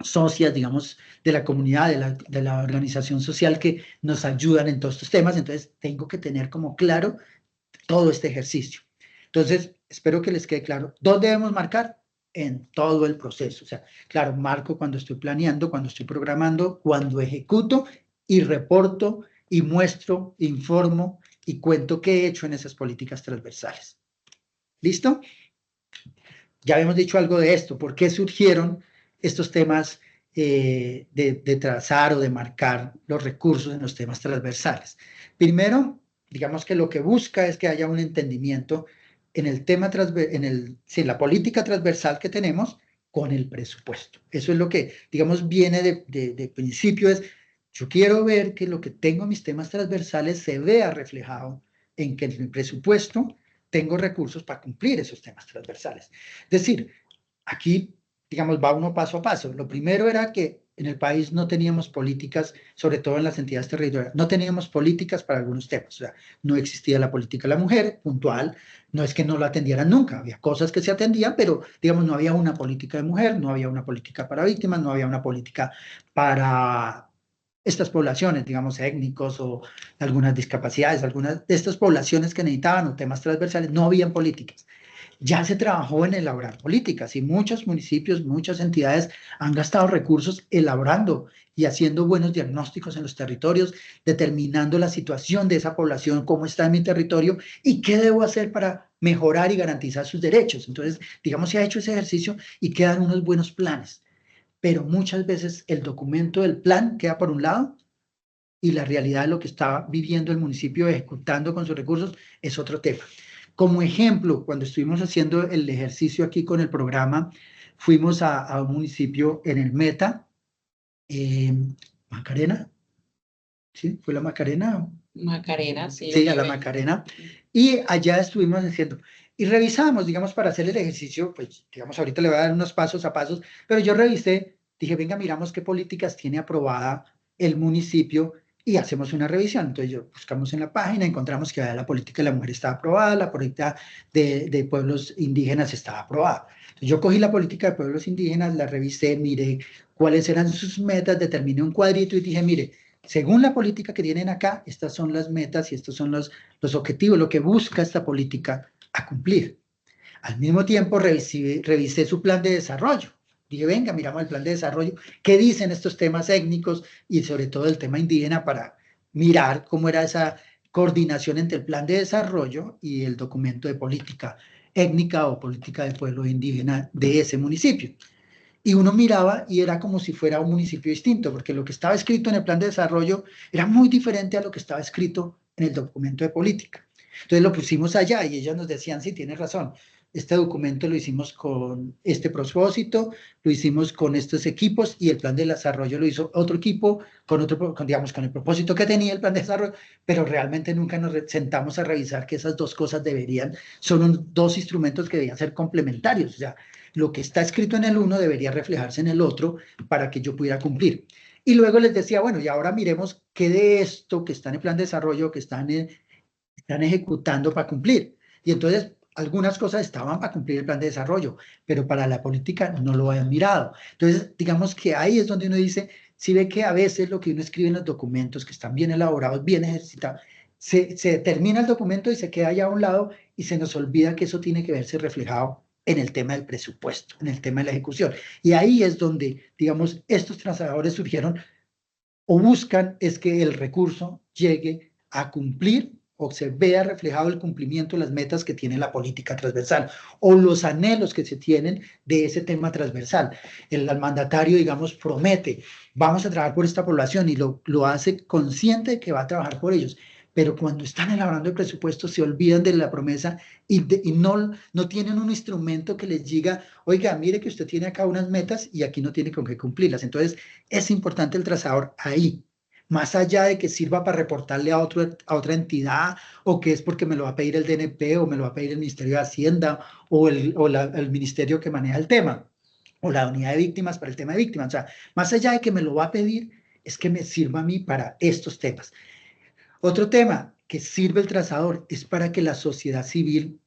socias, digamos, de la comunidad, de la organización social que nos ayudan en todos estos temas. Entonces, tengo que tener como claro todo este ejercicio. Entonces, espero que les quede claro. ¿Dónde debemos marcar? En todo el proceso. O sea, claro, marco cuando estoy planeando, cuando estoy programando, cuando ejecuto y reporto y muestro, informo y cuento qué he hecho en esas políticas transversales. ¿Listo? Ya habíamos dicho algo de esto. ¿Por qué surgieron estos temas de trazar o de marcar los recursos en los temas transversales? Primero, digamos que lo que busca es que haya un entendimiento en el tema en la política transversal que tenemos con el presupuesto. Eso es lo que, digamos, viene de principio, es yo quiero ver que lo que tengo en mis temas transversales se vea reflejado en que en el presupuesto tengo recursos para cumplir esos temas transversales. Es decir, aquí, digamos, va uno paso a paso. Lo primero era que en el país no teníamos políticas, sobre todo en las entidades territoriales, no teníamos políticas para algunos temas. O sea, no existía la política de la mujer, puntual, no es que no la atendieran nunca, había cosas que se atendían, pero, digamos, no había una política de mujer, no había una política para víctimas, no había una política para estas poblaciones, digamos, étnicos o algunas discapacidades, algunas de estas poblaciones que necesitaban o temas transversales, no habían políticas. Ya se trabajó en elaborar políticas y muchos municipios, muchas entidades han gastado recursos elaborando y haciendo buenos diagnósticos en los territorios, determinando la situación de esa población, cómo está en mi territorio y qué debo hacer para mejorar y garantizar sus derechos. Entonces, digamos, se ha hecho ese ejercicio y quedan unos buenos planes, pero muchas veces el documento del plan queda por un lado y la realidad de lo que está viviendo el municipio ejecutando con sus recursos es otro tema. Como ejemplo, cuando estuvimos haciendo el ejercicio aquí con el programa, fuimos a un municipio en el Meta, Macarena, ¿sí? ¿Fue la Macarena? Macarena, sí. Sí, a la Macarena. Y allá estuvimos haciendo, y revisamos, digamos, para hacer el ejercicio, pues, digamos, ahorita le voy a dar unos pasos a pasos, pero yo revisé, dije, venga, miramos qué políticas tiene aprobada el municipio y hacemos una revisión. Entonces, buscamos en la página, encontramos que la política de la mujer estaba aprobada, la política de pueblos indígenas estaba aprobada. Entonces, yo cogí la política de pueblos indígenas, la revisé, miré cuáles eran sus metas, determiné un cuadrito y dije, mire, según la política que tienen acá, estas son las metas y estos son los objetivos, lo que busca esta política a cumplir. Al mismo tiempo, revisé su plan de desarrollo. Dije, venga, miramos el plan de desarrollo, qué dicen estos temas étnicos y sobre todo el tema indígena para mirar cómo era esa coordinación entre el plan de desarrollo y el documento de política étnica o política de pueblo indígena de ese municipio. Y uno miraba y era como si fuera un municipio distinto, porque lo que estaba escrito en el plan de desarrollo era muy diferente a lo que estaba escrito en el documento de política. Entonces lo pusimos allá y ellos nos decían, sí, tienes razón, este documento lo hicimos con este propósito, lo hicimos con estos equipos y el plan de desarrollo lo hizo otro equipo, digamos, con el propósito que tenía el plan de desarrollo, pero realmente nunca nos sentamos a revisar que esas dos cosas son dos instrumentos que deberían ser complementarios. O sea, lo que está escrito en el uno debería reflejarse en el otro para que yo pudiera cumplir. Y luego les decía, bueno, y ahora miremos qué de esto que está en el plan de desarrollo, que están ejecutando para cumplir. Y entonces algunas cosas estaban para cumplir el plan de desarrollo, pero para la política no lo habían mirado. Entonces, digamos que ahí es donde uno dice, si ve que a veces lo que uno escribe en los documentos, que están bien elaborados, bien ejercitados, se termina el documento y se queda allá a un lado y se nos olvida que eso tiene que verse reflejado en el tema del presupuesto, en el tema de la ejecución. Y ahí es donde, digamos, estos trabajadores surgieron o buscan es que el recurso llegue a cumplir o se vea reflejado el cumplimiento de las metas que tiene la política transversal o los anhelos que se tienen de ese tema transversal. El mandatario, digamos, promete, vamos a trabajar por esta población y lo hace consciente de que va a trabajar por ellos, pero cuando están elaborando el presupuesto se olvidan de la promesa y no tienen un instrumento que les diga, oiga, mire que usted tiene acá unas metas y aquí no tiene con qué cumplirlas. Entonces, es importante el trazador ahí, más allá de que sirva para reportarle a otra entidad, o que es porque me lo va a pedir el DNP, o me lo va a pedir el Ministerio de Hacienda, o el ministerio que maneja el tema, o la unidad de víctimas para el tema de víctimas. O sea, más allá de que me lo va a pedir, es que me sirva a mí para estos temas. Otro tema que sirve el trazador es para que la sociedad civil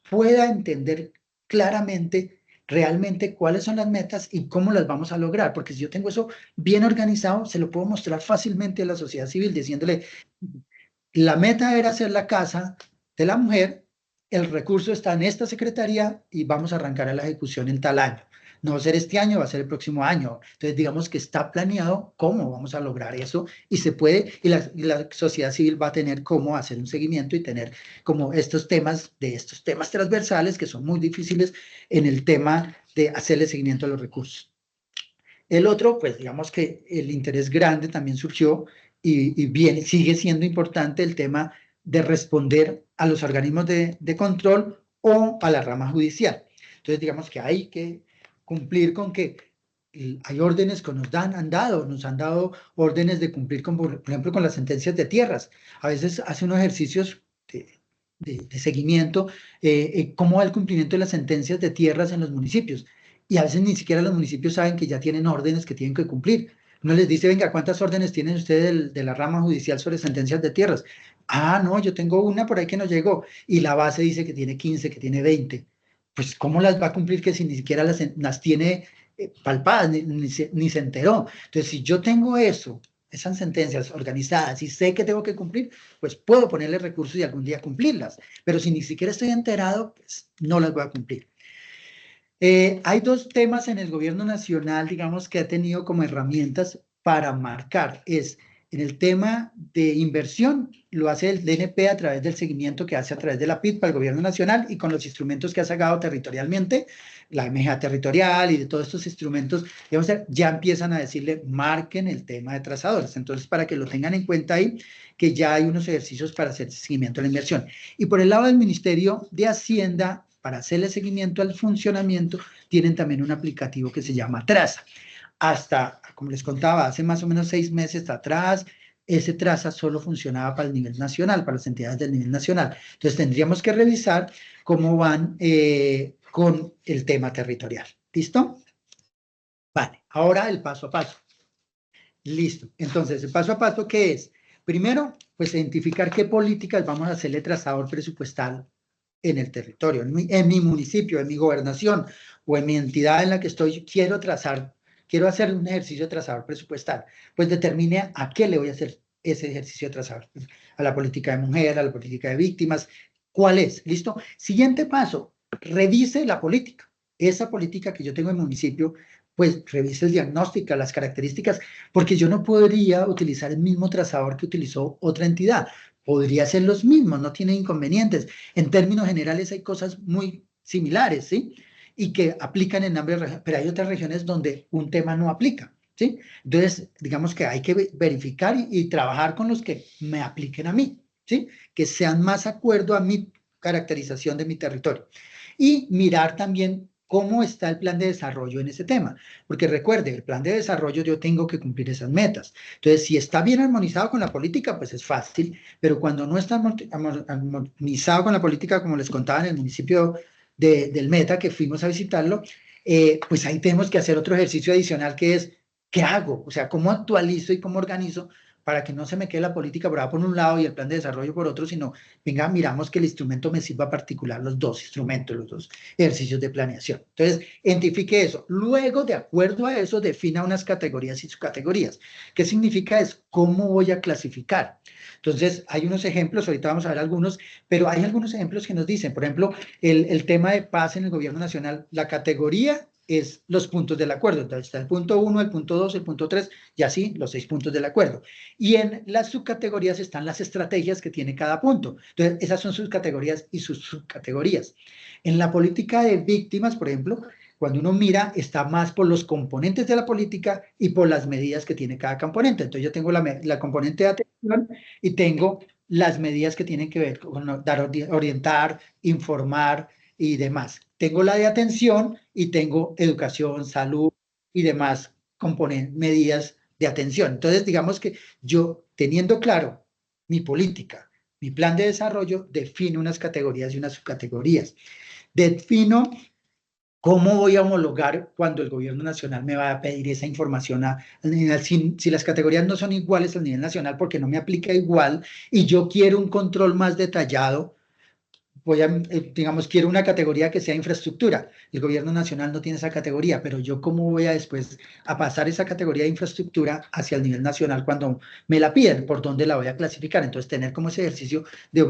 pueda entender claramente realmente cuáles son las metas y cómo las vamos a lograr, porque si yo tengo eso bien organizado, se lo puedo mostrar fácilmente a la sociedad civil, diciéndole, la meta era hacer la casa de la mujer, el recurso está en esta secretaría y vamos a arrancar a la ejecución en tal año. No va a ser este año, va a ser el próximo año. Entonces, digamos que está planeado cómo vamos a lograr eso y se puede, y la sociedad civil va a tener cómo hacer un seguimiento y tener como estos temas transversales que son muy difíciles en el tema de hacerle seguimiento a los recursos. El otro, pues digamos que el interés grande también surgió y sigue siendo importante el tema de responder a los organismos de control o a la rama judicial. Entonces, digamos que hay que cumplir con que hay órdenes que nos han dado órdenes de cumplir, con, por ejemplo, con las sentencias de tierras. A veces hace unos ejercicios de seguimiento, cómo va el cumplimiento de las sentencias de tierras en los municipios. Y a veces ni siquiera los municipios saben que ya tienen órdenes que tienen que cumplir. Uno les dice, venga, ¿cuántas órdenes tienen ustedes de la rama judicial sobre sentencias de tierras? Ah, no, yo tengo una por ahí que no llegó. Y la base dice que tiene 15, que tiene 20. Pues, ¿cómo las va a cumplir que si ni siquiera las tiene palpadas, ni se enteró? Entonces, si yo tengo eso, esas sentencias organizadas y sé que tengo que cumplir, pues puedo ponerle recursos y algún día cumplirlas. Pero si ni siquiera estoy enterado, pues no las voy a cumplir. Hay dos temas en el gobierno nacional, digamos, que ha tenido como herramientas para marcar. Es en el tema de inversión, lo hace el DNP a través del seguimiento que hace a través de la PIT para el gobierno nacional y con los instrumentos que ha sacado territorialmente, la MGA territorial y de todos estos instrumentos, digamos, ya empiezan a decirle, marquen el tema de trazadores. Entonces, para que lo tengan en cuenta ahí, que ya hay unos ejercicios para hacer seguimiento a la inversión. Y por el lado del Ministerio de Hacienda, para hacerle seguimiento al funcionamiento, tienen también un aplicativo que se llama Traza. Hasta, como les contaba, hace más o menos 6 meses atrás, ese Traza solo funcionaba para el nivel nacional, para las entidades del nivel nacional. Entonces, tendríamos que revisar cómo van con el tema territorial. ¿Listo? Vale, ahora el paso a paso. Listo. Entonces, el paso a paso, ¿qué es? Primero, pues identificar qué políticas vamos a hacerle trazador presupuestal en el territorio, en mi municipio, en mi gobernación o en mi entidad en la que estoy, quiero hacer un ejercicio de trazador presupuestal. Pues determine a qué le voy a hacer ese ejercicio de trazador. A la política de mujer, a la política de víctimas. ¿Cuál es? ¿Listo? Siguiente paso, revise la política. Esa política que yo tengo en el municipio, pues revise el diagnóstico, las características, porque yo no podría utilizar el mismo trazador que utilizó otra entidad. Podría ser los mismos, no tiene inconvenientes. En términos generales hay cosas muy similares, ¿sí? Y que aplican en ambas regiones, pero hay otras regiones donde un tema no aplica, ¿sí? Entonces, digamos que hay que verificar y trabajar con los que me apliquen a mí, ¿sí? Que sean más acuerdo a mi caracterización de mi territorio. Y mirar también cómo está el plan de desarrollo en ese tema. Porque recuerde, el plan de desarrollo yo tengo que cumplir esas metas. Entonces, si está bien armonizado con la política, pues es fácil, pero cuando no está armonizado con la política, como les contaba en el municipio del Meta, que fuimos a visitarlo, pues ahí tenemos que hacer otro ejercicio adicional que es, ¿qué hago? O sea, ¿cómo actualizo y cómo organizo para que no se me quede la política por un lado y el plan de desarrollo por otro, sino, venga, miramos que el instrumento me sirva particular, los dos instrumentos, los dos ejercicios de planeación. Entonces, identifique eso. Luego, de acuerdo a eso, defina unas categorías y subcategorías. ¿Qué significa eso? ¿Cómo voy a clasificar? Entonces, hay unos ejemplos, ahorita vamos a ver algunos, pero hay algunos ejemplos que nos dicen, por ejemplo, el tema de paz en el gobierno nacional, la categoría es los puntos del acuerdo. Entonces está el punto 1, el punto 2, el punto 3 y así los 6 puntos del acuerdo. Y en las subcategorías están las estrategias que tiene cada punto. Entonces esas son sus categorías y sus subcategorías. En la política de víctimas, por ejemplo, cuando uno mira, está más por los componentes de la política y por las medidas que tiene cada componente. Entonces yo tengo la componente de atención y tengo las medidas que tienen que ver con orientar, informar y demás. Tengo la de atención y tengo educación, salud y demás medidas de atención. Entonces, digamos que yo, teniendo claro mi política, mi plan de desarrollo, defino unas categorías y unas subcategorías. Defino cómo voy a homologar cuando el gobierno nacional me va a pedir esa información si las categorías no son iguales a nivel nacional porque no me aplica igual y yo quiero un control más detallado, digamos, quiero una categoría que sea infraestructura. El gobierno nacional no tiene esa categoría, pero yo cómo voy a después a pasar esa categoría de infraestructura hacia el nivel nacional cuando me la piden, por dónde la voy a clasificar. Entonces, tener como ese ejercicio de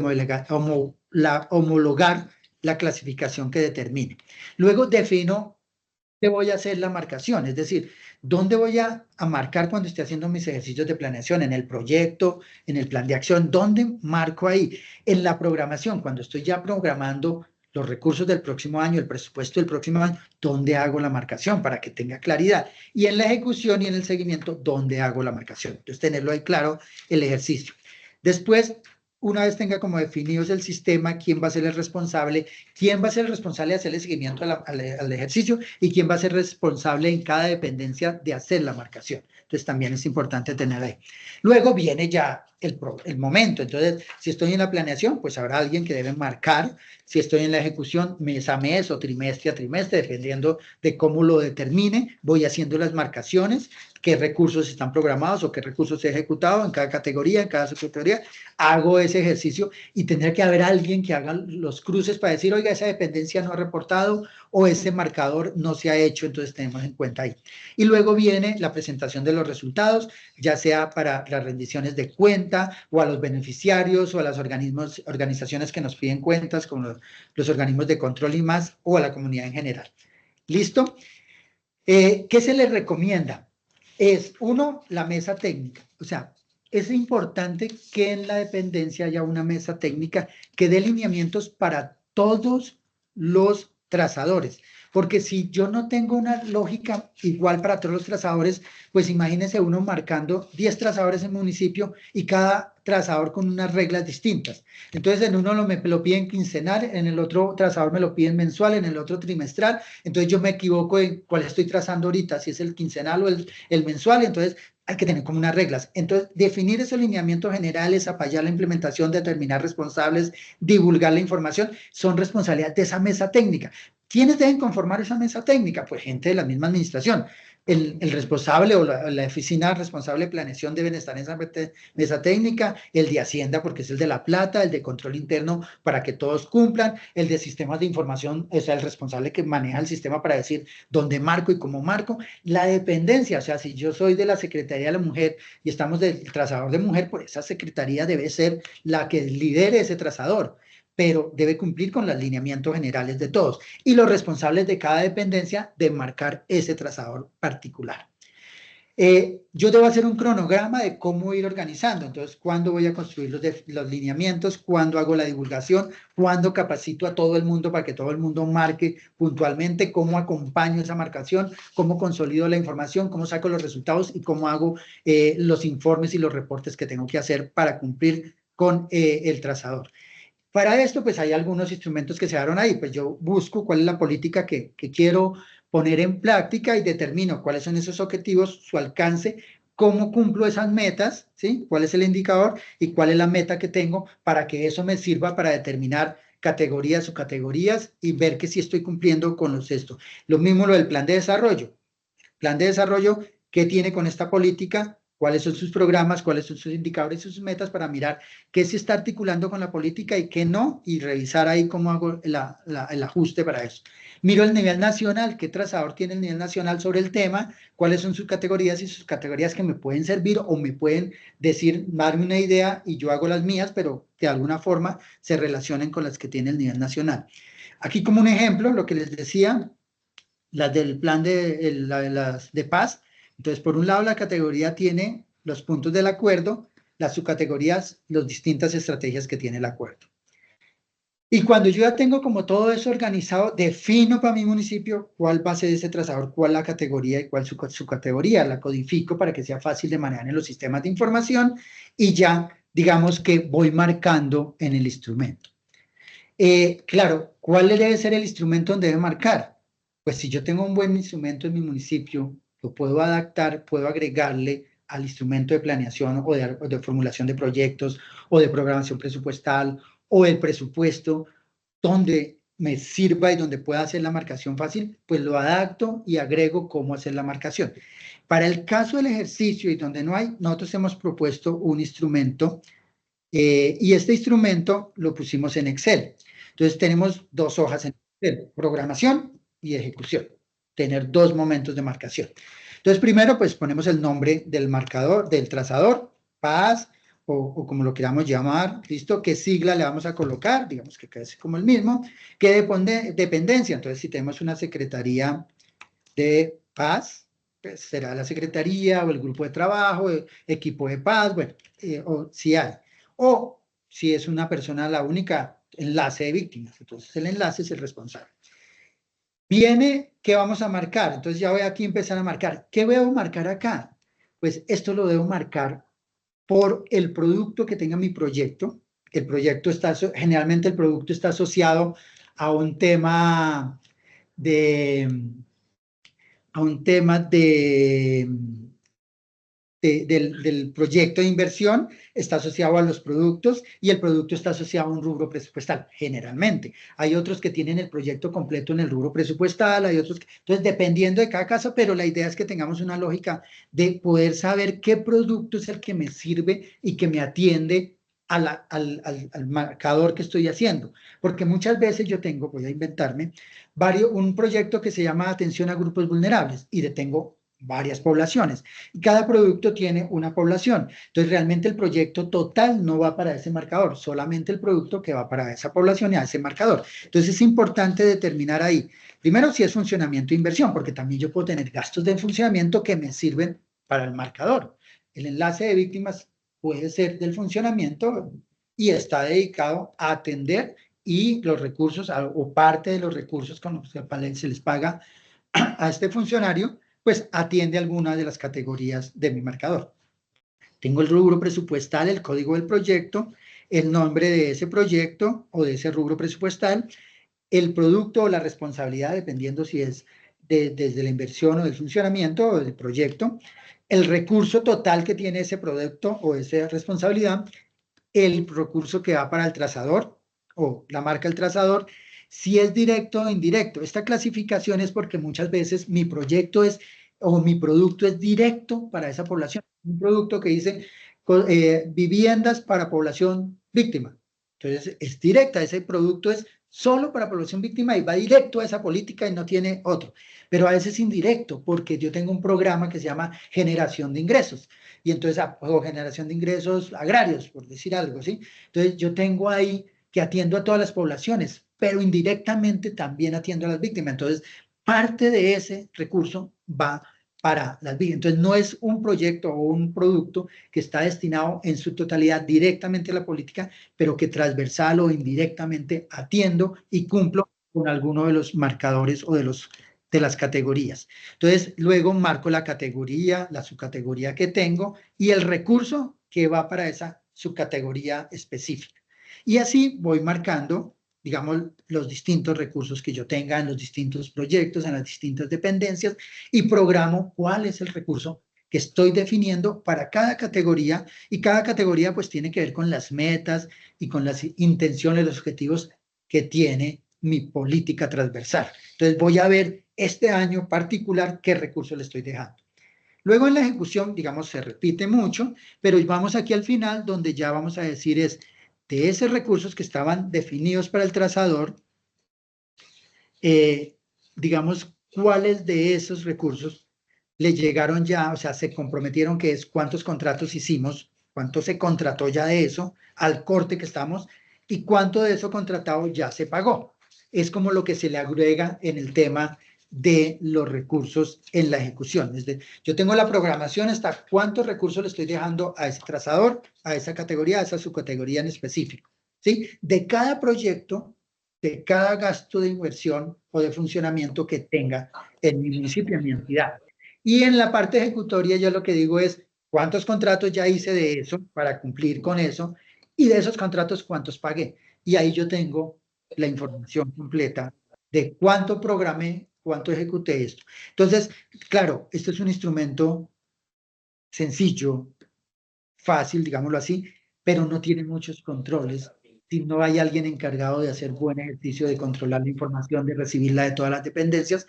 homologar la clasificación que determine. Luego defino qué voy a hacer la marcación, es decir, dónde voy a marcar cuando esté haciendo mis ejercicios de planeación, en el proyecto, en el plan de acción, dónde marco ahí, en la programación, cuando estoy ya programando los recursos del próximo año, el presupuesto del próximo año, dónde hago la marcación para que tenga claridad, y en la ejecución y en el seguimiento, dónde hago la marcación. Entonces, tenerlo ahí claro, el ejercicio. Después, una vez tenga como definidos el sistema, quién va a ser el responsable, quién va a ser el responsable de hacerle seguimiento al ejercicio y quién va a ser responsable en cada dependencia de hacer la marcación. Entonces también es importante tener ahí. Luego viene ya el momento. Entonces, si estoy en la planeación, pues habrá alguien que debe marcar. Si estoy en la ejecución, mes a mes o trimestre a trimestre, dependiendo de cómo lo determine, voy haciendo las marcaciones, qué recursos están programados o qué recursos he ejecutado en cada categoría, en cada subcategoría. Hago ese ejercicio y tendrá que haber alguien que haga los cruces para decir, oiga, esa dependencia no ha reportado o ese marcador no se ha hecho, entonces tenemos en cuenta ahí. Y luego viene la presentación de los resultados, ya sea para las rendiciones de cuenta o a los beneficiarios o a las organizaciones que nos piden cuentas, como los organismos de control y más, o a la comunidad en general. ¿Listo? ¿Qué se les recomienda? Es, uno, la mesa técnica. O sea, es importante que en la dependencia haya una mesa técnica que dé lineamientos para todos los trazadores. Porque si yo no tengo una lógica igual para todos los trazadores, pues imagínense uno marcando 10 trazadores en el municipio y cada trazador con unas reglas distintas. Entonces, en uno me lo piden quincenal, en el otro trazador me lo piden mensual, en el otro trimestral. Entonces, yo me equivoco en cuál estoy trazando ahorita, si es el quincenal o el mensual. Entonces, hay que tener como unas reglas. Entonces, definir esos lineamientos generales, apoyar la implementación, determinar responsables, divulgar la información, son responsabilidades de esa mesa técnica. ¿Quiénes deben conformar esa mesa técnica? Pues gente de la misma administración. El responsable o la oficina responsable de planeación deben estar en esa mesa técnica, el de Hacienda porque es el de la plata, el de control interno para que todos cumplan, el de sistemas de información es el responsable que maneja el sistema para decir dónde marco y cómo marco, la dependencia, o sea, si yo soy de la Secretaría de la Mujer y estamos del trazador de mujer, pues esa secretaría debe ser la que lidere ese trazador, pero debe cumplir con los lineamientos generales de todos y los responsables de cada dependencia de marcar ese trazador particular. Yo debo hacer un cronograma de cómo ir organizando, entonces, cuándo voy a construir los lineamientos, cuándo hago la divulgación, cuándo capacito a todo el mundo para que todo el mundo marque puntualmente, cómo acompaño esa marcación, cómo consolido la información, cómo saco los resultados y cómo hago los informes y los reportes que tengo que hacer para cumplir con el trazador. Para esto, pues hay algunos instrumentos que se dieron ahí, pues yo busco cuál es la política que quiero poner en práctica y determino cuáles son esos objetivos, su alcance, cómo cumplo esas metas, ¿sí? Cuál es el indicador y cuál es la meta que tengo para que eso me sirva para determinar categorías, subcategorías y ver que sí estoy cumpliendo con esto. Lo mismo lo del plan de desarrollo. Plan de desarrollo, ¿qué tiene con esta política? ¿Cuáles son sus programas? ¿Cuáles son sus indicadores y sus metas para mirar qué se está articulando con la política y qué no? Y revisar ahí cómo hago el ajuste para eso. Miro el nivel nacional, qué trazador tiene el nivel nacional sobre el tema, cuáles son sus categorías y sus categorías que me pueden servir o me pueden decir, darme una idea y yo hago las mías, pero de alguna forma se relacionen con las que tiene el nivel nacional. Aquí como un ejemplo, lo que les decía, las del plan las de paz. Entonces, por un lado, la categoría tiene los puntos del acuerdo, las subcategorías, las distintas estrategias que tiene el acuerdo. Y cuando yo ya tengo como todo eso organizado, defino para mi municipio cuál va a ser ese trazador, cuál la categoría y cuál su categoría. La codifico para que sea fácil de manejar en los sistemas de información y ya digamos que voy marcando en el instrumento. Claro, ¿cuál debe ser el instrumento donde debe marcar? Pues si yo tengo un buen instrumento en mi municipio, lo puedo adaptar, puedo agregarle al instrumento de planeación o de formulación de proyectos o de programación presupuestal o el presupuesto, donde me sirva y donde pueda hacer la marcación fácil, pues lo adapto y agrego cómo hacer la marcación. Para el caso del ejercicio y donde no hay, nosotros hemos propuesto un instrumento y este instrumento lo pusimos en Excel. Entonces tenemos dos hojas en Excel, programación y ejecución. Tener dos momentos de marcación. Entonces primero pues ponemos el nombre del marcador, del trazador, PAS, o como lo queramos llamar, ¿listo? ¿Qué sigla le vamos a colocar? Digamos que es como el mismo. ¿Qué dependencia? Entonces si tenemos una secretaría de PAS, pues será la secretaría o el grupo de trabajo, equipo de PAS, bueno, o si hay. O si es una persona la única enlace de víctimas, entonces el enlace es el responsable. Viene, ¿qué vamos a marcar? Entonces ya voy aquí a empezar a marcar. ¿Qué debo marcar acá? Pues esto lo debo marcar por el producto que tenga mi proyecto. El proyecto está, generalmente el producto está asociado a un tema de del proyecto de inversión, está asociado a los productos y el producto está asociado a un rubro presupuestal, generalmente. Hay otros que tienen el proyecto completo en el rubro presupuestal, hay otros entonces dependiendo de cada caso, pero la idea es que tengamos una lógica de poder saber qué producto es el que me sirve y que me atiende al marcador que estoy haciendo, porque muchas veces yo tengo, voy a inventarme, un proyecto que se llama atención a grupos vulnerables y tengo varias poblaciones. Y cada producto tiene una población. Entonces, realmente el proyecto total no va para ese marcador, solamente el producto que va para esa población y a ese marcador. Entonces, es importante determinar ahí, primero, si es funcionamiento e inversión, porque también yo puedo tener gastos de funcionamiento que me sirven para el marcador. El enlace de víctimas puede ser del funcionamiento y está dedicado a atender y los recursos o parte de los recursos con los que se les paga a este funcionario, pues atiende alguna de las categorías de mi marcador. Tengo el rubro presupuestal, el código del proyecto, el nombre de ese proyecto o de ese rubro presupuestal, el producto o la responsabilidad, dependiendo si es desde la inversión o del funcionamiento o del proyecto, el recurso total que tiene ese producto o esa responsabilidad, el recurso que va para el trazador o la marca del trazador, si es directo o indirecto. Esta clasificación es porque muchas veces mi proyecto es o mi producto es directo para esa población. Un producto que dice viviendas para población víctima. Entonces es directa, ese producto es solo para población víctima y va directo a esa política y no tiene otro. Pero a veces indirecto, porque yo tengo un programa que se llama generación de ingresos y entonces o generación de ingresos agrarios, por decir algo, ¿sí? Entonces yo tengo ahí que atiendo a todas las poblaciones, pero indirectamente también atiendo a las víctimas. Entonces, parte de ese recurso va para las víctimas. Entonces, no es un proyecto o un producto que está destinado en su totalidad directamente a la política, pero que transversal o indirectamente atiendo y cumplo con alguno de los marcadores o de las categorías. Entonces, luego marco la categoría, la subcategoría que tengo y el recurso que va para esa subcategoría específica. Y así voy marcando, digamos, los distintos recursos que yo tenga en los distintos proyectos, en las distintas dependencias y programo cuál es el recurso que estoy definiendo para cada categoría y cada categoría pues tiene que ver con las metas y con las intenciones, los objetivos que tiene mi política transversal. Entonces voy a ver este año particular qué recurso le estoy dejando. Luego en la ejecución, digamos, se repite mucho, pero vamos aquí al final donde ya vamos a decir es de esos recursos que estaban definidos para el trazador, digamos, cuáles de esos recursos le llegaron ya, o sea, se comprometieron que es cuántos contratos hicimos, cuánto se contrató ya de eso, al corte que estamos, y cuánto de eso contratado ya se pagó. Es como lo que se le agrega en el tema de los recursos en la ejecución. Es decir, yo tengo la programación hasta cuántos recursos le estoy dejando a ese trazador, a esa categoría, a esa subcategoría en específico. ¿Sí? De cada proyecto, de cada gasto de inversión o de funcionamiento que tenga en mi municipio, en mi entidad. Y en la parte ejecutoria yo lo que digo es ¿Cuántos contratos ya hice de eso para cumplir con eso? Y de esos contratos, ¿cuántos pagué? Y ahí yo tengo la información completa de cuánto programé, cuánto ejecuté esto. Entonces, claro, esto es un instrumento sencillo, fácil, digámoslo así, pero no tiene muchos controles. Si no hay alguien encargado de hacer buen ejercicio de controlar la información, de recibirla de todas las dependencias,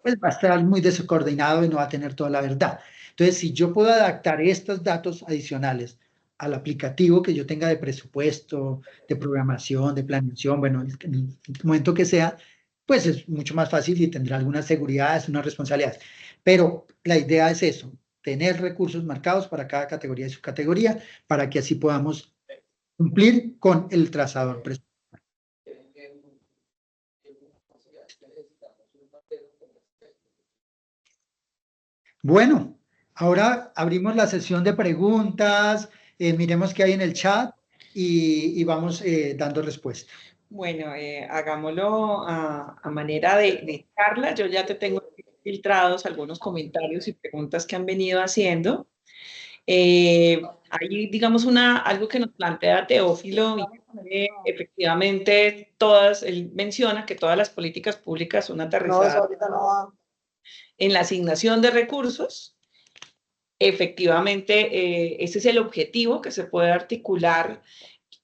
pues va a estar muy descoordinado y no va a tener toda la verdad. Entonces, si yo puedo adaptar estos datos adicionales al aplicativo que yo tenga de presupuesto, de programación, de planeación, bueno, en el momento que sea, pues es mucho más fácil y tendrá algunas seguridades, unas responsabilidades. Pero la idea es eso, tener recursos marcados para cada categoría y subcategoría, para que así podamos cumplir con el trazador presupuestario. Bueno, ahora abrimos la sesión de preguntas, miremos qué hay en el chat y vamos dando respuesta. Bueno, hagámoslo a manera de charla. Yo ya te tengo filtrados algunos comentarios y preguntas que han venido haciendo. Hay, digamos, algo que nos plantea Teófilo, y efectivamente él menciona que todas las políticas públicas son aterrizadas en la asignación de recursos. Efectivamente, ese es el objetivo, que se puede articular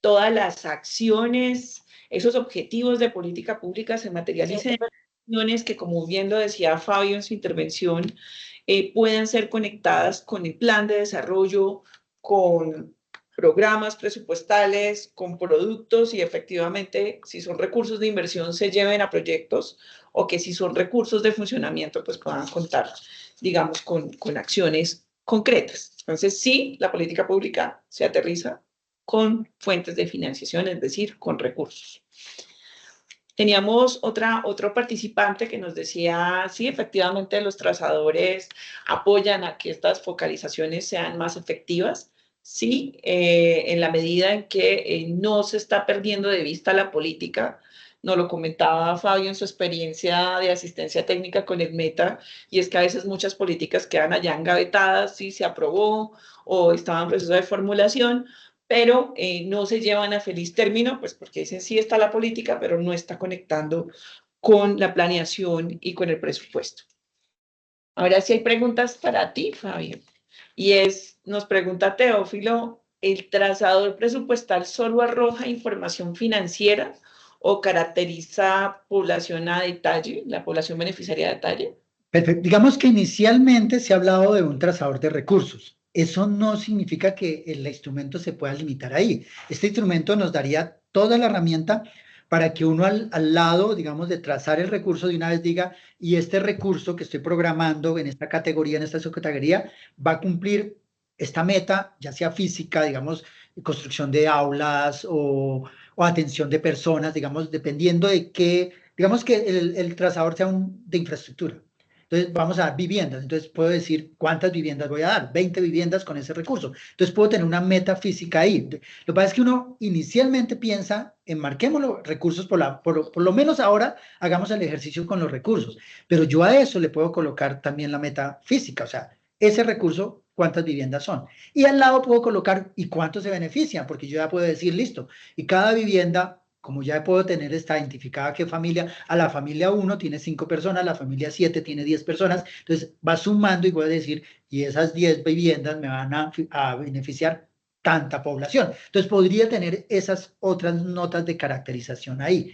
todas las acciones, esos objetivos de política pública se materialicen en acciones que, como bien lo decía Fabio en su intervención, puedan ser conectadas con el plan de desarrollo, con programas presupuestales, con productos y efectivamente, si son recursos de inversión, se lleven a proyectos o que si son recursos de funcionamiento, pues puedan contar, digamos, con acciones concretas. Entonces, sí, la política pública se aterriza con fuentes de financiación, es decir, con recursos. Teníamos otro participante que nos decía, sí, efectivamente los trazadores apoyan a que estas focalizaciones sean más efectivas, sí, en la medida en que no se está perdiendo de vista la política. Nos lo comentaba Fabio en su experiencia de asistencia técnica con el Meta, y es que a veces muchas políticas quedan allá engavetadas, sí se aprobó o estaban en proceso de formulación, pero no se llevan a feliz término, pues porque dicen sí está la política, pero no está conectando con la planeación y con el presupuesto. Ahora sí hay preguntas para ti, Fabio. Y nos pregunta Teófilo, ¿el trazador presupuestal solo arroja información financiera o caracteriza población a detalle, la población beneficiaria a detalle? Perfecto. Digamos que inicialmente se ha hablado de un trazador de recursos. Eso no significa que el instrumento se pueda limitar ahí. Este instrumento nos daría toda la herramienta para que uno al lado, digamos, de trazar el recurso de una vez diga, y este recurso que estoy programando en esta categoría, en esta subcategoría, va a cumplir esta meta, ya sea física, digamos, construcción de aulas o atención de personas, digamos, dependiendo de qué, digamos que el trazador sea de infraestructura. Entonces, vamos a dar viviendas. Entonces, puedo decir cuántas viviendas voy a dar. 20 viviendas con ese recurso. Entonces, puedo tener una meta física ahí. Lo que pasa es que uno inicialmente piensa, enmarquémoslo, recursos por lo menos ahora hagamos el ejercicio con los recursos. Pero yo a eso le puedo colocar también la meta física. O sea, ese recurso, ¿cuántas viviendas son? Y al lado puedo colocar, ¿y cuántos se benefician? Porque yo ya puedo decir, listo, y cada vivienda, como ya puedo tener esta identificada qué familia, a la familia 1 tiene 5 personas, la familia 7 tiene 10 personas, entonces va sumando y voy a decir, y esas 10 viviendas me van a beneficiar tanta población. Entonces podría tener esas otras notas de caracterización ahí.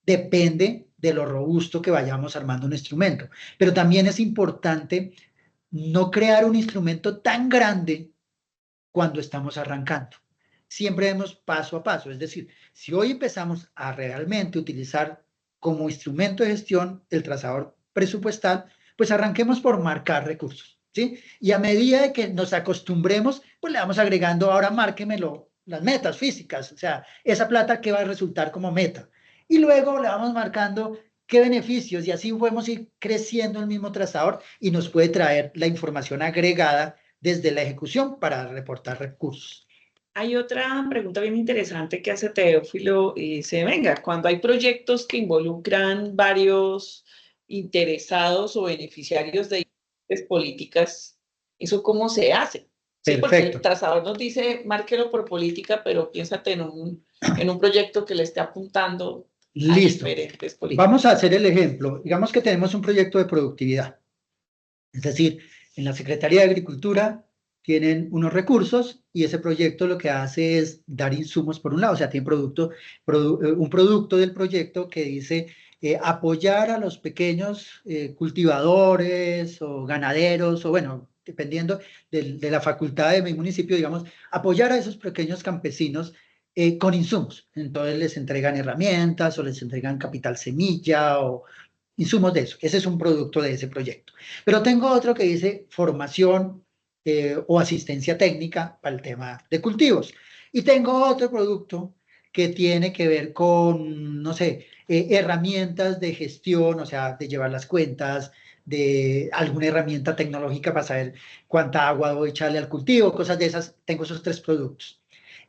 Depende de lo robusto que vayamos armando un instrumento. Pero también es importante no crear un instrumento tan grande cuando estamos arrancando. Siempre vemos paso a paso, es decir, si hoy empezamos a realmente utilizar como instrumento de gestión el trazador presupuestal, pues arranquemos por marcar recursos, ¿sí? Y a medida de que nos acostumbremos, pues le vamos agregando, ahora márquemelo, las metas físicas, o sea, esa plata que va a resultar como meta. Y luego le vamos marcando qué beneficios y así podemos ir creciendo el mismo trazador y nos puede traer la información agregada desde la ejecución para reportar recursos. Hay otra pregunta bien interesante que hace Teófilo y dice, venga, cuando hay proyectos que involucran varios interesados o beneficiarios de diferentes políticas, ¿eso cómo se hace? Sí, porque el Perfecto. trazador nos dice, márquelo por política, pero piénsate en un proyecto que le esté apuntando a Listo. diferentes políticas. Vamos a hacer el ejemplo. Digamos que tenemos un proyecto de productividad. Es decir, en la Secretaría de Agricultura tienen unos recursos y ese proyecto lo que hace es dar insumos por un lado, o sea, tiene un producto del proyecto que dice apoyar a los pequeños cultivadores o ganaderos, o bueno, dependiendo de la facultad de mi municipio, digamos, apoyar a esos pequeños campesinos con insumos. Entonces les entregan herramientas o les entregan capital semilla o insumos de eso. Ese es un producto de ese proyecto. Pero tengo otro que dice formación o asistencia técnica para el tema de cultivos. Y tengo otro producto que tiene que ver con, no sé, herramientas de gestión, o sea, de llevar las cuentas, de alguna herramienta tecnológica para saber cuánta agua voy a echarle al cultivo, cosas de esas. Tengo esos tres productos.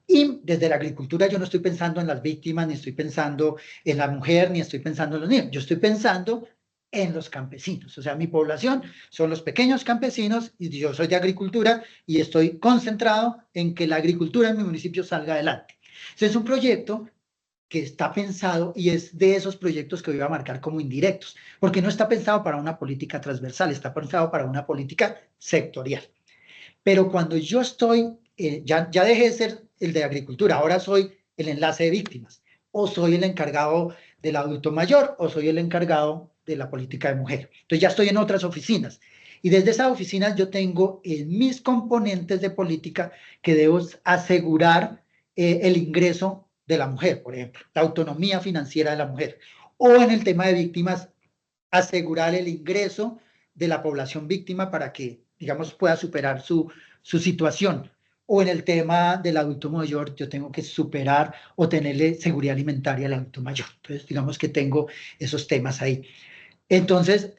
Y desde la agricultura yo no estoy pensando en las víctimas, ni estoy pensando en la mujer, ni estoy pensando en los niños. Yo estoy pensando en los campesinos. O sea, mi población son los pequeños campesinos y yo soy de agricultura y estoy concentrado en que la agricultura en mi municipio salga adelante. Entonces, es un proyecto que está pensado y es de esos proyectos que voy a marcar como indirectos, porque no está pensado para una política transversal, está pensado para una política sectorial. Pero cuando yo estoy, ya dejé de ser el de agricultura, ahora soy el enlace de víctimas, o soy el encargado del adulto mayor, o soy el encargado de la política de mujer. Entonces ya estoy en otras oficinas. Y desde esas oficinas yo tengo en mis componentes de política que debo asegurar el ingreso de la mujer, por ejemplo, la autonomía financiera de la mujer. O en el tema de víctimas, asegurar el ingreso de la población víctima para que, digamos, pueda superar su situación. O en el tema del adulto mayor, yo tengo que superar o tenerle seguridad alimentaria al adulto mayor. Entonces, digamos que tengo esos temas ahí. Entonces,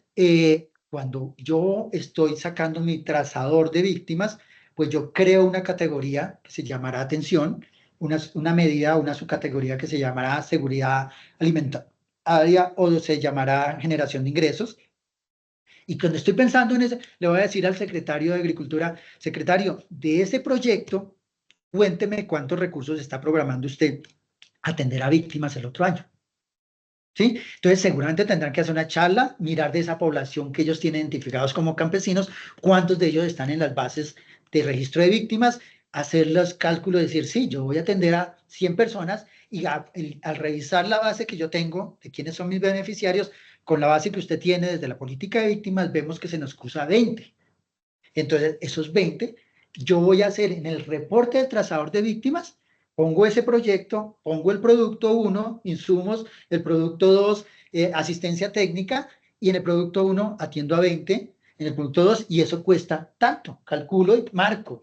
cuando yo estoy sacando mi trazador de víctimas, pues yo creo una categoría que se llamará atención, una medida, una subcategoría que se llamará seguridad alimentaria o se llamará generación de ingresos. Y cuando estoy pensando en eso, le voy a decir al secretario de Agricultura, secretario, de ese proyecto, cuénteme cuántos recursos está programando usted atender a víctimas el otro año. ¿Sí? Entonces, seguramente tendrán que hacer una charla, mirar de esa población que ellos tienen identificados como campesinos, cuántos de ellos están en las bases de registro de víctimas, hacer los cálculos, decir, sí, yo voy a atender a 100 personas y al revisar la base que yo tengo de quiénes son mis beneficiarios, con la base que usted tiene desde la política de víctimas, vemos que se nos cruza 20. Entonces, esos 20, yo voy a hacer en el reporte del trazador de víctimas, pongo ese proyecto, pongo el producto 1, insumos, el producto 2, asistencia técnica, y en el producto 1 atiendo a 20, en el producto 2, y eso cuesta tanto, calculo y marco,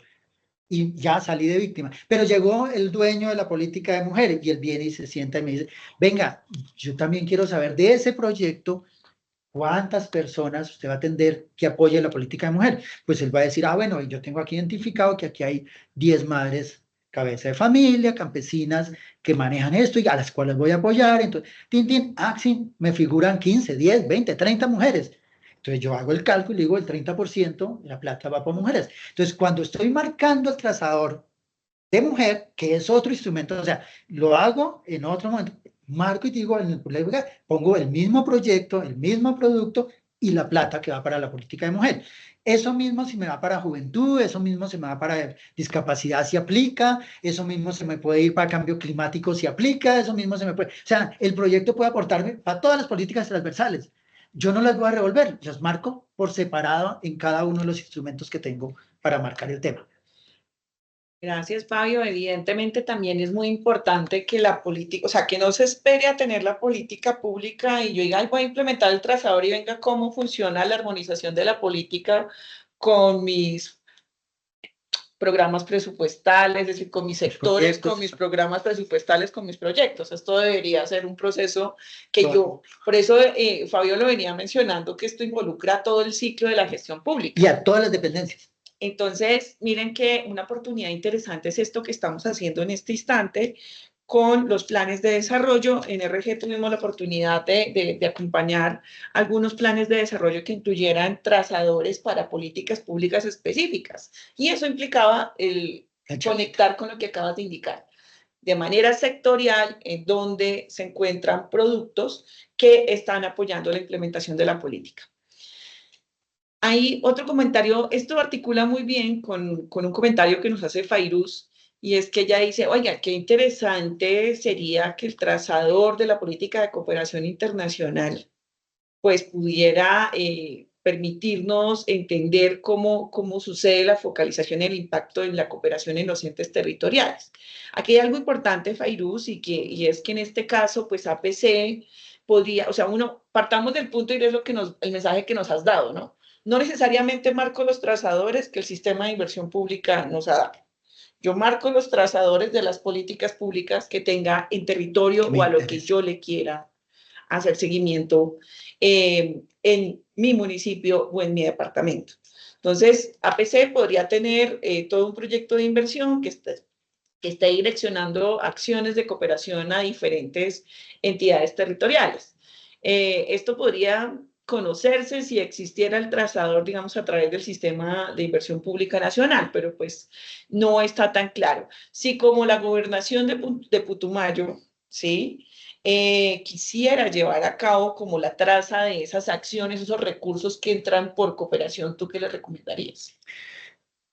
y ya salí de víctima. Pero llegó el dueño de la política de mujeres, y él viene y se sienta y me dice, venga, yo también quiero saber de ese proyecto, ¿cuántas personas usted va a atender que apoyen la política de mujer? Pues él va a decir, bueno, yo tengo aquí identificado que aquí hay 10 madres cabeza de familia, campesinas que manejan esto y a las cuales voy a apoyar. Entonces, sí, me figuran 15, 10, 20, 30 mujeres. Entonces yo hago el cálculo y digo el 30% de la plata va para mujeres. Entonces, cuando estoy marcando el trazador de mujer, que es otro instrumento, o sea, lo hago en otro momento, marco y digo, en el pongo el mismo proyecto, el mismo producto y la plata que va para la política de mujer. Eso mismo se me va para juventud, eso mismo se me va para discapacidad si aplica, eso mismo se me puede ir para cambio climático si aplica, eso mismo se me puede, o sea, el proyecto puede aportarme para todas las políticas transversales. Yo no las voy a revolver, las marco por separado en cada uno de los instrumentos que tengo para marcar el tema. Gracias, Fabio. Evidentemente también es muy importante que la política, o sea, que no se espere a tener la política pública y yo diga, voy a implementar el trazador y venga cómo funciona la armonización de la política con mis programas presupuestales, es decir, con mis sectores, con mis programas presupuestales, con mis proyectos. Esto debería ser un proceso que por eso Fabio lo venía mencionando, que esto involucra todo el ciclo de la gestión pública. Y a todas las dependencias. Entonces, miren que una oportunidad interesante es esto que estamos haciendo en este instante, con los planes de desarrollo. En RG tuvimos la oportunidad de acompañar algunos planes de desarrollo que incluyeran trazadores para políticas públicas específicas. Y eso implicaba el conectar con lo que acabas de indicar, de manera sectorial, en donde se encuentran productos que están apoyando la implementación de la política. Hay otro comentario, esto articula muy bien con un comentario que nos hace Fairuz, y es que ella dice, oiga, qué interesante sería que el trazador de la política de cooperación internacional pues pudiera permitirnos entender cómo sucede la focalización y el impacto en la cooperación en los entes territoriales. Aquí hay algo importante, Fairuz, y es que en este caso, pues APC podría, o sea, partamos del punto y es el mensaje que nos has dado, ¿no? No necesariamente marco los trazadores que el sistema de inversión pública nos ha dado. Yo marco los trazadores de las políticas públicas que tenga en territorio o a lo que yo le quiera hacer seguimiento en mi municipio o en mi departamento. Entonces, APC podría tener todo un proyecto de inversión que esté direccionando acciones de cooperación a diferentes entidades territoriales. Esto podría conocerse si existiera el trazador, digamos, a través del sistema de inversión pública nacional, pero pues no está tan claro. Si como la gobernación de Putumayo, ¿sí?, quisiera llevar a cabo como la traza de esas acciones, esos recursos que entran por cooperación, ¿tú qué le recomendarías?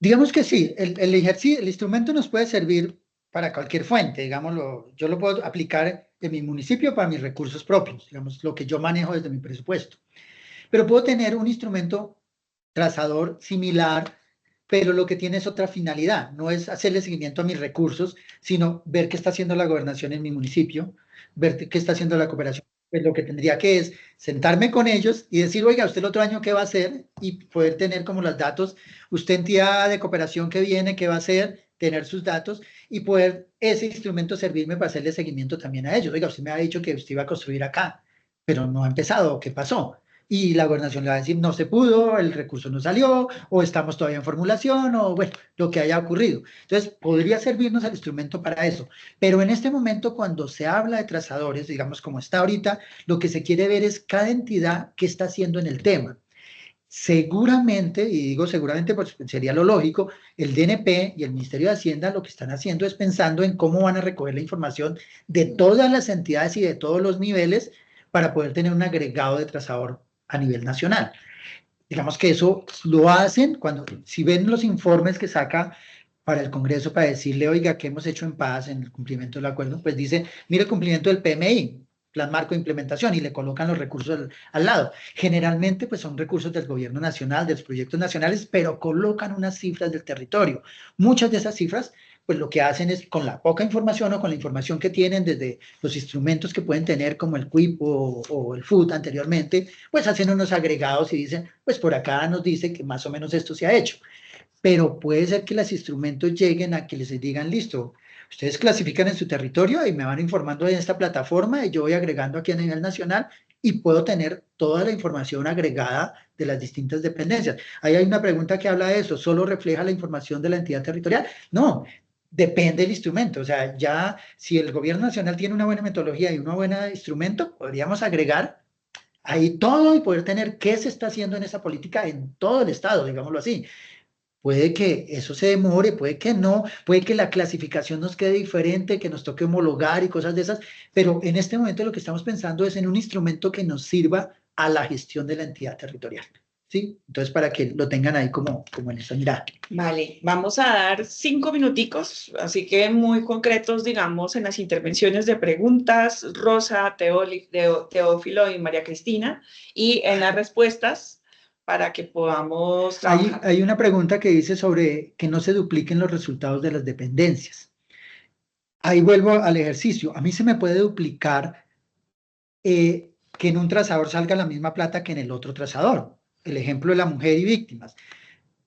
Digamos que sí, el instrumento nos puede servir para cualquier fuente, digámoslo, yo lo puedo aplicar en mi municipio para mis recursos propios, digamos, lo que yo manejo desde mi presupuesto. Pero puedo tener un instrumento trazador similar, pero lo que tiene es otra finalidad, no es hacerle seguimiento a mis recursos, sino ver qué está haciendo la gobernación en mi municipio, ver qué está haciendo la cooperación. Pues lo que tendría que es sentarme con ellos y decir, oiga, usted el otro año qué va a hacer, y poder tener como los datos, usted entidad de cooperación que viene, qué va a hacer, tener sus datos y poder ese instrumento servirme para hacerle seguimiento también a ellos. Oiga, usted me ha dicho que usted iba a construir acá, pero no ha empezado, ¿qué pasó? Y la gobernación le va a decir, no se pudo, el recurso no salió, o estamos todavía en formulación, o bueno, lo que haya ocurrido. Entonces, podría servirnos el instrumento para eso. Pero en este momento, cuando se habla de trazadores, digamos como está ahorita, lo que se quiere ver es cada entidad qué está haciendo en el tema. Seguramente, y digo seguramente pues sería lo lógico, el DNP y el Ministerio de Hacienda lo que están haciendo es pensando en cómo van a recoger la información de todas las entidades y de todos los niveles para poder tener un agregado de trazador a nivel nacional. Digamos que eso lo hacen cuando, si ven los informes que saca para el Congreso para decirle, oiga, ¿qué hemos hecho en paz en el cumplimiento del acuerdo? Pues dice, mire el cumplimiento del PMI, Plan Marco de Implementación, y le colocan los recursos al lado. Generalmente, pues son recursos del gobierno nacional, de los proyectos nacionales, pero colocan unas cifras del territorio. Muchas de esas cifras, pues lo que hacen es, con la poca información o con la información que tienen desde los instrumentos que pueden tener, como el QUIP o el FUT anteriormente, pues hacen unos agregados y dicen, pues por acá nos dice que más o menos esto se ha hecho. Pero puede ser que los instrumentos lleguen a que les digan, listo, ustedes clasifican en su territorio y me van informando en esta plataforma y yo voy agregando aquí a nivel nacional y puedo tener toda la información agregada de las distintas dependencias. Ahí hay una pregunta que habla de eso, ¿solo refleja la información de la entidad territorial? No, depende del instrumento. O sea, ya si el gobierno nacional tiene una buena metodología y un buen instrumento, podríamos agregar ahí todo y poder tener qué se está haciendo en esa política en todo el estado, digámoslo así. Puede que eso se demore, puede que no, puede que la clasificación nos quede diferente, que nos toque homologar y cosas de esas, pero en este momento lo que estamos pensando es en un instrumento que nos sirva a la gestión de la entidad territorial, ¿sí? Entonces, para que lo tengan ahí como en esa mirada. Vale, vamos a dar 5 minuticos, así que muy concretos, digamos, en las intervenciones de preguntas, Rosa, Teófilo y María Cristina, y en las respuestas para que podamos trabajar. Hay una pregunta que dice sobre que no se dupliquen los resultados de las dependencias. Ahí vuelvo al ejercicio. A mí se me puede duplicar que en un trazador salga la misma plata que en el otro trazador. El ejemplo de la mujer y víctimas.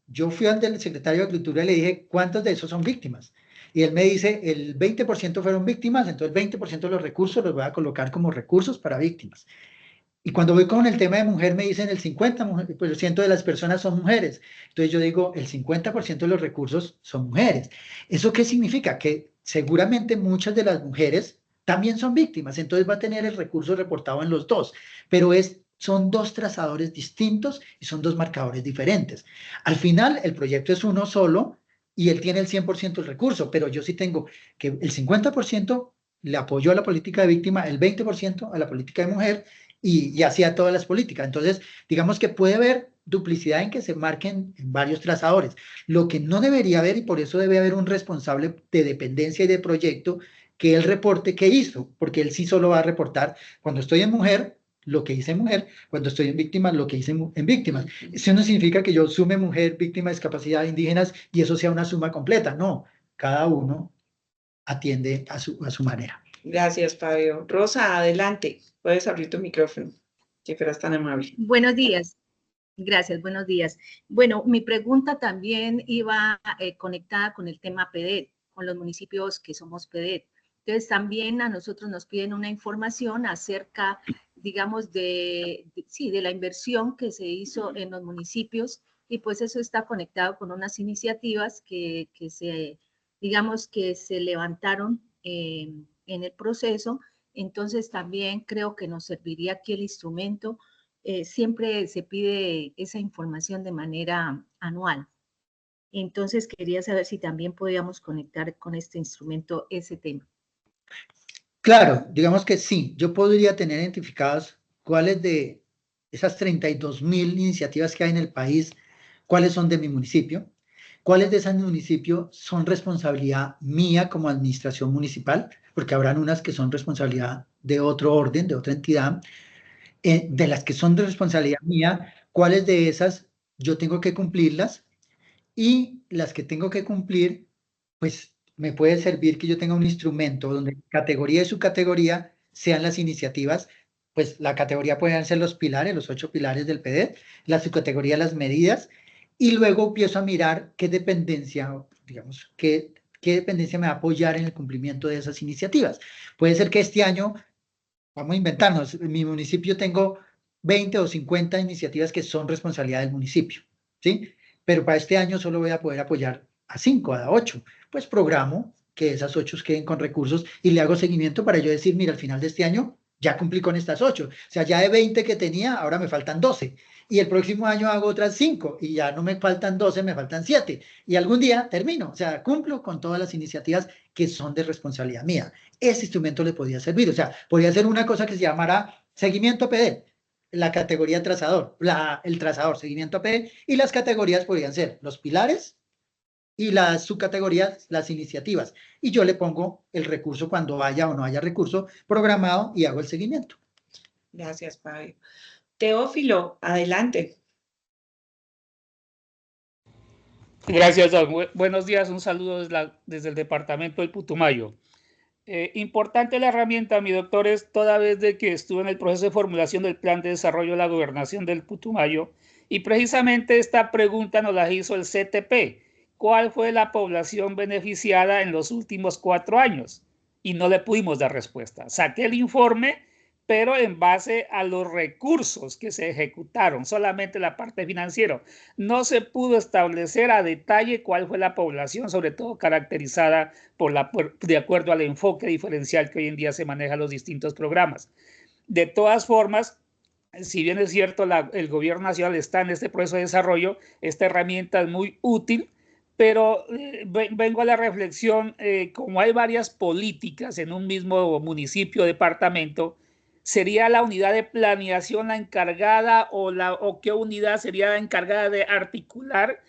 Yo fui al del secretario de Agricultura y le dije, ¿cuántos de esos son víctimas? Y él me dice, el 20% fueron víctimas, entonces el 20% de los recursos los voy a colocar como recursos para víctimas. Y cuando voy con el tema de mujer, me dicen el 50% de las personas son mujeres. Entonces yo digo, el 50% de los recursos son mujeres. ¿Eso qué significa? Que seguramente muchas de las mujeres también son víctimas, entonces va a tener el recurso reportado en los dos, pero son dos trazadores distintos y son dos marcadores diferentes. Al final, el proyecto es uno solo y él tiene el 100% del recurso, pero yo sí tengo que el 50% le apoyo a la política de víctima, el 20% a la política de mujer y así a todas las políticas. Entonces, digamos que puede haber duplicidad en que se marquen en varios trazadores. Lo que no debería haber, y por eso debe haber un responsable de dependencia y de proyecto, que él reporte qué hizo, porque él sí solo va a reportar cuando estoy en mujer, lo que hice en mujer, cuando estoy en víctimas, lo que hice en víctimas. Eso no significa que yo sume mujer, víctima, discapacidad, indígenas, y eso sea una suma completa, no. Cada uno atiende a su manera. Gracias, Fabio. Rosa, adelante. Puedes abrir tu micrófono, si fueras tan amable. Buenos días. Gracias, buenos días. Bueno, mi pregunta también iba conectada con el tema PEDET, con los municipios que somos PEDET. Entonces, también a nosotros nos piden una información acerca, digamos, de la inversión que se hizo en los municipios, y pues eso está conectado con unas iniciativas que digamos, que se levantaron en el proceso. Entonces, también creo que nos serviría aquí el instrumento. Siempre se pide esa información de manera anual. Entonces, quería saber si también podíamos conectar con este instrumento ese tema. Claro, digamos que sí. Yo podría tener identificadas cuáles de esas 32.000 iniciativas que hay en el país, cuáles son de mi municipio, cuáles de esos municipios son responsabilidad mía como administración municipal, porque habrán unas que son responsabilidad de otro orden, de otra entidad. De las que son de responsabilidad mía, cuáles de esas yo tengo que cumplirlas, y las que tengo que cumplir, pues me puede servir que yo tenga un instrumento donde categoría y subcategoría sean las iniciativas. Pues la categoría pueden ser los pilares, los 8 pilares del PEDET, la subcategoría las medidas, y luego empiezo a mirar qué dependencia, digamos, qué dependencia me va a apoyar en el cumplimiento de esas iniciativas. Puede ser que este año, vamos a inventarnos, en mi municipio tengo 20 o 50 iniciativas que son responsabilidad del municipio, ¿sí? Pero para este año solo voy a poder apoyar a 5, a 8. Pues programo que esas 8 queden con recursos y le hago seguimiento para yo decir, mira, al final de este año ya cumplí con estas 8. O sea, ya de 20 que tenía, ahora me faltan 12. Y el próximo año hago otras 5 y ya no me faltan 12, me faltan 7. Y algún día termino. O sea, cumplo con todas las iniciativas que son de responsabilidad mía. Ese instrumento le podría servir. O sea, podría ser una cosa que se llamara seguimiento PD, la categoría trazador, el trazador, seguimiento PD, y las categorías podrían ser los pilares y las subcategorías, las iniciativas. Y yo le pongo el recurso cuando haya o no haya recurso programado y hago el seguimiento. Gracias, Fabio. Teófilo, adelante. Gracias, Doc. Buenos días, un saludo desde el departamento del Putumayo. Importante la herramienta, mi doctor, es toda vez de que estuve en el proceso de formulación del Plan de Desarrollo de la Gobernación del Putumayo, y precisamente esta pregunta nos la hizo el CTP. ¿Cuál fue la población beneficiada en los últimos 4 años? Y no le pudimos dar respuesta. Saqué el informe, pero en base a los recursos que se ejecutaron, solamente la parte financiera. No se pudo establecer a detalle cuál fue la población, sobre todo caracterizada de acuerdo al enfoque diferencial que hoy en día se maneja en los distintos programas. De todas formas, si bien es cierto, el gobierno nacional está en este proceso de desarrollo, esta herramienta es muy útil, pero vengo a la reflexión, como hay varias políticas en un mismo municipio o departamento, ¿sería la unidad de planeación la encargada o qué unidad sería la encargada de articular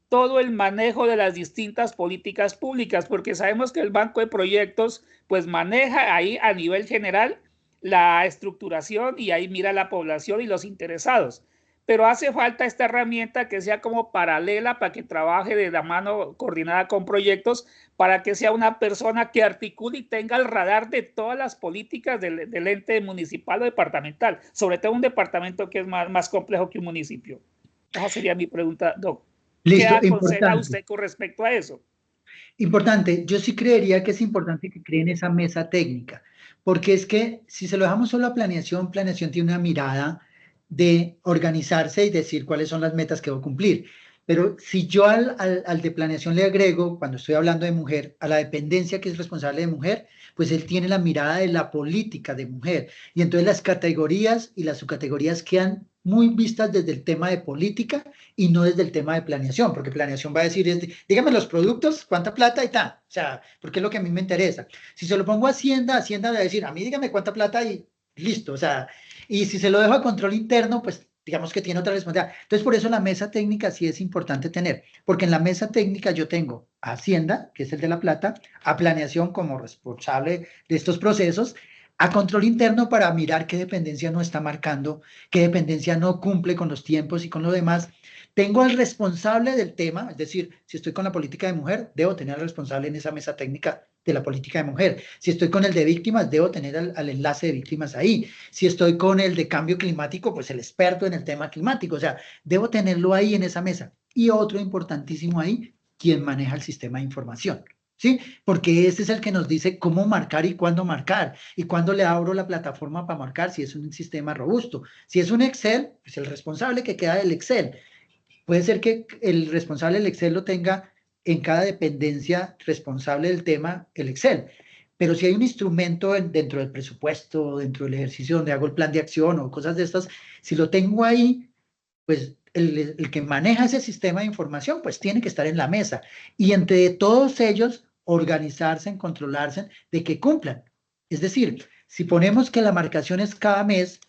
todo el manejo de las distintas políticas públicas? Porque sabemos que el Banco de Proyectos pues maneja ahí a nivel general la estructuración y ahí mira la población y los interesados. Pero hace falta esta herramienta que sea como paralela para que trabaje de la mano coordinada con proyectos, para que sea una persona que articule y tenga el radar de todas las políticas del ente municipal o departamental, sobre todo un departamento que es más complejo que un municipio. Esa sería mi pregunta, Doc. Listo, ¿Qué aconseja usted con respecto a eso? Importante, yo sí creería que es importante que creen esa mesa técnica, porque es que si se lo dejamos solo a planeación, planeación tiene una mirada de organizarse y decir cuáles son las metas que va a cumplir. Pero si yo al de planeación le agrego, cuando estoy hablando de mujer, a la dependencia que es responsable de mujer, pues él tiene la mirada de la política de mujer. Y entonces las categorías y las subcategorías quedan muy vistas desde el tema de política y no desde el tema de planeación, porque planeación va a decir, dígame los productos, cuánta plata y tal. O sea, porque es lo que a mí me interesa. Si se lo pongo a Hacienda, Hacienda va a decir, a mí dígame cuánta plata y listo. O sea, y si se lo dejo a control interno, pues digamos que tiene otra responsabilidad. Entonces, por eso la mesa técnica sí es importante tener, porque en la mesa técnica yo tengo a Hacienda, que es el de la plata, a planeación como responsable de estos procesos, a control interno para mirar qué dependencia no está marcando, qué dependencia no cumple con los tiempos y con lo demás. Tengo al responsable del tema, es decir, si estoy con la política de mujer, debo tener al responsable en esa mesa técnica de la política de mujer. Si estoy con el de víctimas, debo tener al enlace de víctimas ahí. Si estoy con el de cambio climático, pues el experto en el tema climático. O sea, debo tenerlo ahí en esa mesa. Y otro importantísimo ahí, quien maneja el sistema de información. ¿Sí? Porque ese es el que nos dice cómo marcar y cuándo le abro la plataforma para marcar, si es un sistema robusto. Si es un Excel, pues el responsable que queda del Excel. Puede ser que el responsable del Excel lo tenga en cada dependencia responsable del tema, el Excel. Pero si hay un instrumento dentro del presupuesto, dentro del ejercicio donde hago el plan de acción o cosas de estas, si lo tengo ahí, pues el que maneja ese sistema de información, pues tiene que estar en la mesa. Y entre todos ellos, organizarse, controlarse de que cumplan. Es decir, si ponemos que la marcación es cada mes,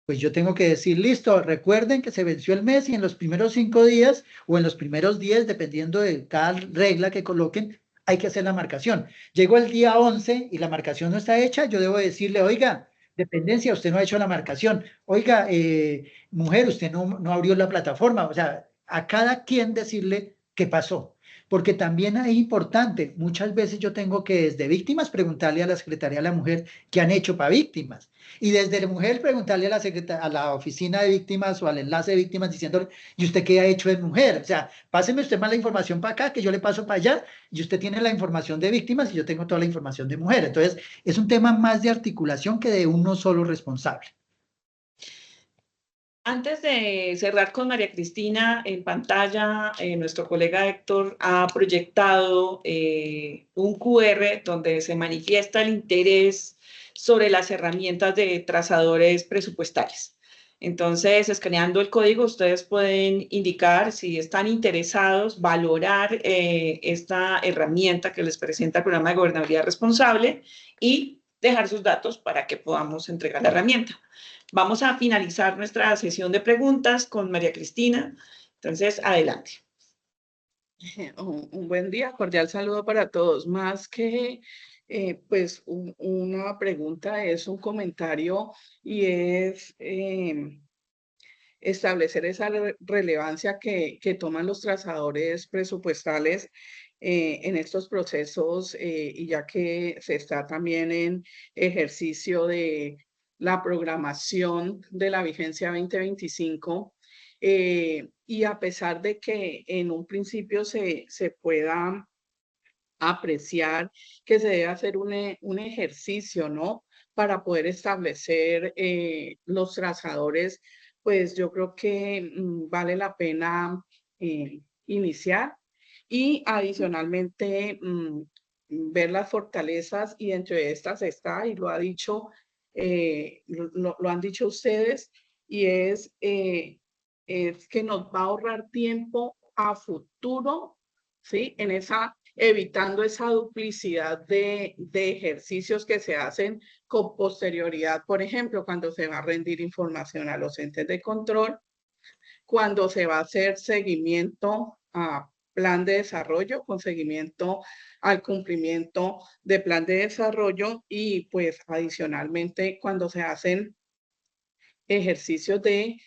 pues yo tengo que decir, listo, recuerden que se venció el mes y en los primeros 5 días o en los primeros 10, dependiendo de cada regla que coloquen, hay que hacer la marcación. Llegó el día 11 y la marcación no está hecha, yo debo decirle, oiga, dependencia, usted no ha hecho la marcación. Oiga, mujer, usted no abrió la plataforma. O sea, a cada quien decirle qué pasó. Porque también es importante, muchas veces yo tengo que desde víctimas preguntarle a la Secretaría de la Mujer qué han hecho para víctimas. Y desde la mujer preguntarle a la oficina de víctimas o al enlace de víctimas diciéndole, ¿y usted qué ha hecho de mujer? O sea, páseme usted más la información para acá, que yo le paso para allá, y usted tiene la información de víctimas y yo tengo toda la información de mujer. Entonces, es un tema más de articulación que de uno solo responsable. Antes de cerrar con María Cristina, en pantalla, nuestro colega Héctor ha proyectado un QR donde se manifiesta el interés sobre las herramientas de trazadores presupuestales. Entonces, escaneando el código, ustedes pueden indicar si están interesados, valorar esta herramienta que les presenta el Programa de Gobernabilidad Responsable y dejar sus datos para que podamos entregar la herramienta. Vamos a finalizar nuestra sesión de preguntas con María Cristina. Entonces, adelante. Un buen día, cordial saludo para todos. Más que pues una pregunta, es un comentario y es establecer esa relevancia que toman los trazadores presupuestales en estos procesos y ya que se está también en ejercicio de la programación de la vigencia 2025 y a pesar de que en un principio se pueda apreciar que se debe hacer un ejercicio, ¿no? Para poder establecer los trazadores, pues yo creo que vale la pena iniciar y adicionalmente ver las fortalezas y entre estas está, y lo ha dicho, lo han dicho ustedes, y es que nos va a ahorrar tiempo a futuro, ¿sí? En evitando esa duplicidad de ejercicios que se hacen con posterioridad, por ejemplo, cuando se va a rendir información a los entes de control, cuando se va a hacer seguimiento a plan de desarrollo, con seguimiento al cumplimiento de plan de desarrollo y pues adicionalmente cuando se hacen ejercicios de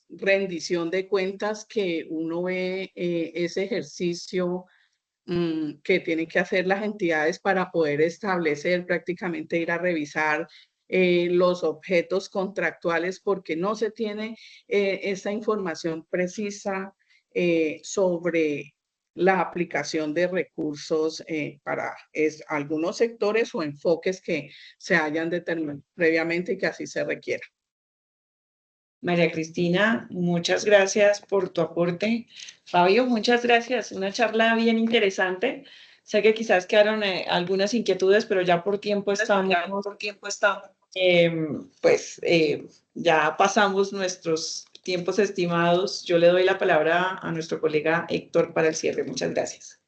rendición de cuentas que uno ve ese ejercicio que tienen que hacer las entidades para poder establecer, prácticamente ir a revisar los objetos contractuales porque no se tiene esa información precisa sobre la aplicación de recursos para algunos sectores o enfoques que se hayan determinado previamente y que así se requiera. María Cristina, muchas gracias por tu aporte. Fabio, muchas gracias. Una charla bien interesante. Sé que quizás quedaron algunas inquietudes, pero ya por tiempo estamos, ya pasamos nuestros tiempos estimados. Yo le doy la palabra a nuestro colega Héctor para el cierre. Muchas gracias.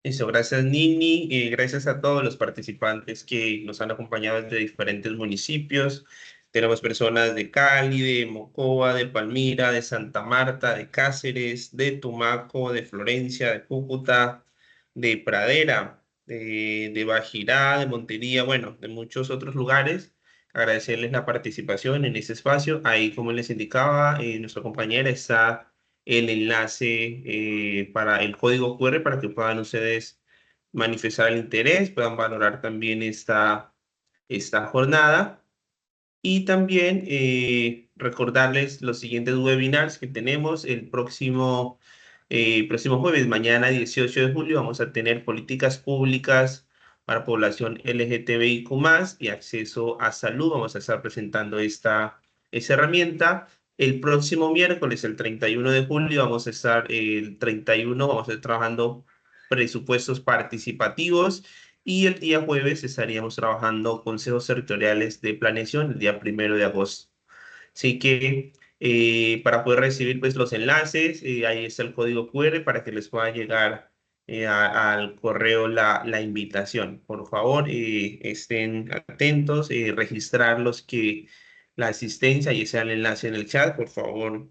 Eso, gracias Nini, gracias a todos los participantes que nos han acompañado desde diferentes municipios. Tenemos personas de Cali, de Mocoa, de Palmira, de Santa Marta, de Cáceres, de Tumaco, de Florencia, de Cúcuta, de Pradera, de Bajirá, de Montería, bueno, de muchos otros lugares. Agradecerles la participación en este espacio. Ahí, como les indicaba, nuestra compañera está el enlace para el código QR para que puedan ustedes manifestar el interés, puedan valorar también esta jornada. Y también recordarles los siguientes webinars que tenemos el próximo jueves, mañana 18 de julio, vamos a tener políticas públicas para población LGTBIQ+, y acceso a salud. Vamos a estar presentando esa herramienta. El próximo miércoles, el 31 de julio, vamos a estar trabajando presupuestos participativos, y el día jueves estaríamos trabajando consejos territoriales de planeación el día 1 de agosto. Así que para poder recibir pues, los enlaces, ahí está el código QR para que les pueda llegar al correo la invitación. Por favor, estén atentos, registrar la asistencia y ese el enlace en el chat, por favor.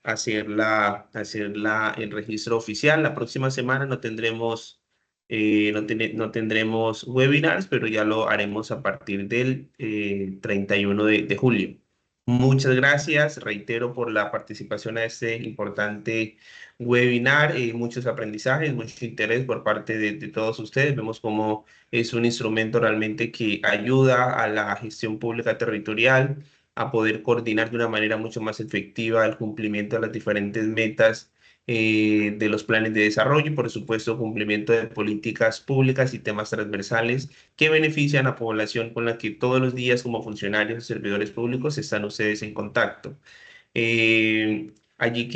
Hacer el registro oficial. La próxima semana no tendremos webinars, pero ya lo haremos a partir del 31 de julio. Muchas gracias, reitero, por la participación a este importante webinar. Muchos aprendizajes, mucho interés por parte de todos ustedes. Vemos cómo es un instrumento realmente que ayuda a la gestión pública territorial a poder coordinar de una manera mucho más efectiva el cumplimiento de las diferentes metas de los planes de desarrollo y, por supuesto, cumplimiento de políticas públicas y temas transversales que benefician a la población con la que todos los días, como funcionarios y servidores públicos, están ustedes en contacto. Allí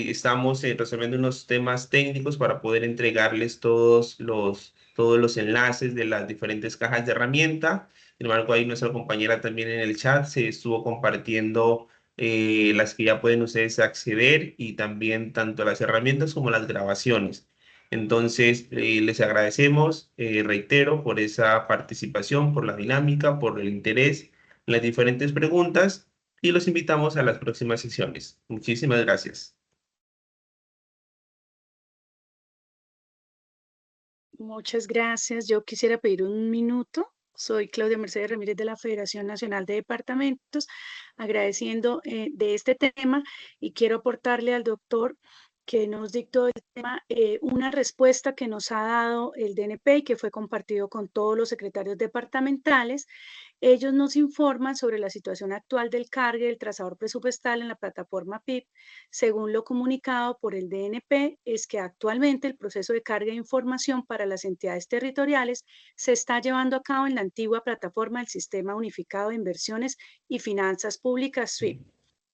estamos resolviendo unos temas técnicos para poder entregarles todos los enlaces de las diferentes cajas de herramienta. Sin embargo, ahí nuestra compañera también en el chat se estuvo compartiendo las que ya pueden ustedes acceder, y también tanto las herramientas como las grabaciones. Entonces, les agradecemos, reitero, por esa participación, por la dinámica, por el interés en las diferentes preguntas, y los invitamos a las próximas sesiones. Muchísimas gracias. Muchas gracias. Yo quisiera pedir un minuto. Soy Claudia Mercedes Ramírez de la Federación Nacional de Departamentos, agradeciendo de este tema, y quiero aportarle al doctor que nos dictó el tema una respuesta que nos ha dado el DNP y que fue compartido con todos los secretarios departamentales. Ellos nos informan sobre la situación actual del cargue del trazador presupuestal en la plataforma PIB. Según lo comunicado por el DNP, es que actualmente el proceso de carga de información para las entidades territoriales se está llevando a cabo en la antigua plataforma del Sistema Unificado de Inversiones y Finanzas Públicas, SWIFT.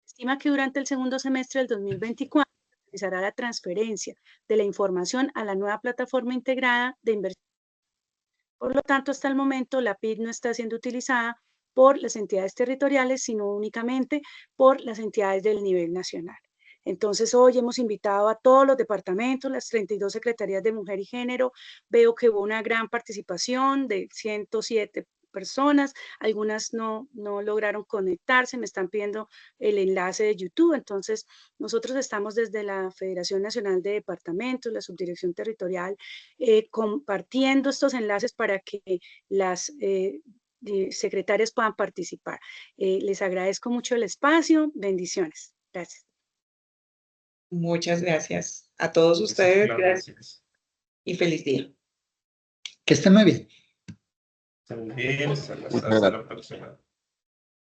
Estima que durante el segundo semestre del 2024 se realizará la transferencia de la información a la nueva plataforma integrada de inversión. Por lo tanto, hasta el momento la PIB no está siendo utilizada por las entidades territoriales, sino únicamente por las entidades del nivel nacional. Entonces, hoy hemos invitado a todos los departamentos, las 32 secretarías de Mujer y Género. Veo que hubo una gran participación de 107 personas, algunas no lograron conectarse, me están pidiendo el enlace de YouTube. Entonces, nosotros estamos desde la Federación Nacional de Departamentos, la Subdirección Territorial, compartiendo estos enlaces para que las secretarias puedan participar. Les agradezco mucho el espacio. Bendiciones. Gracias. Muchas gracias a todos ustedes. Gracias. Y feliz día. Que estén muy bien. Hasta la próxima.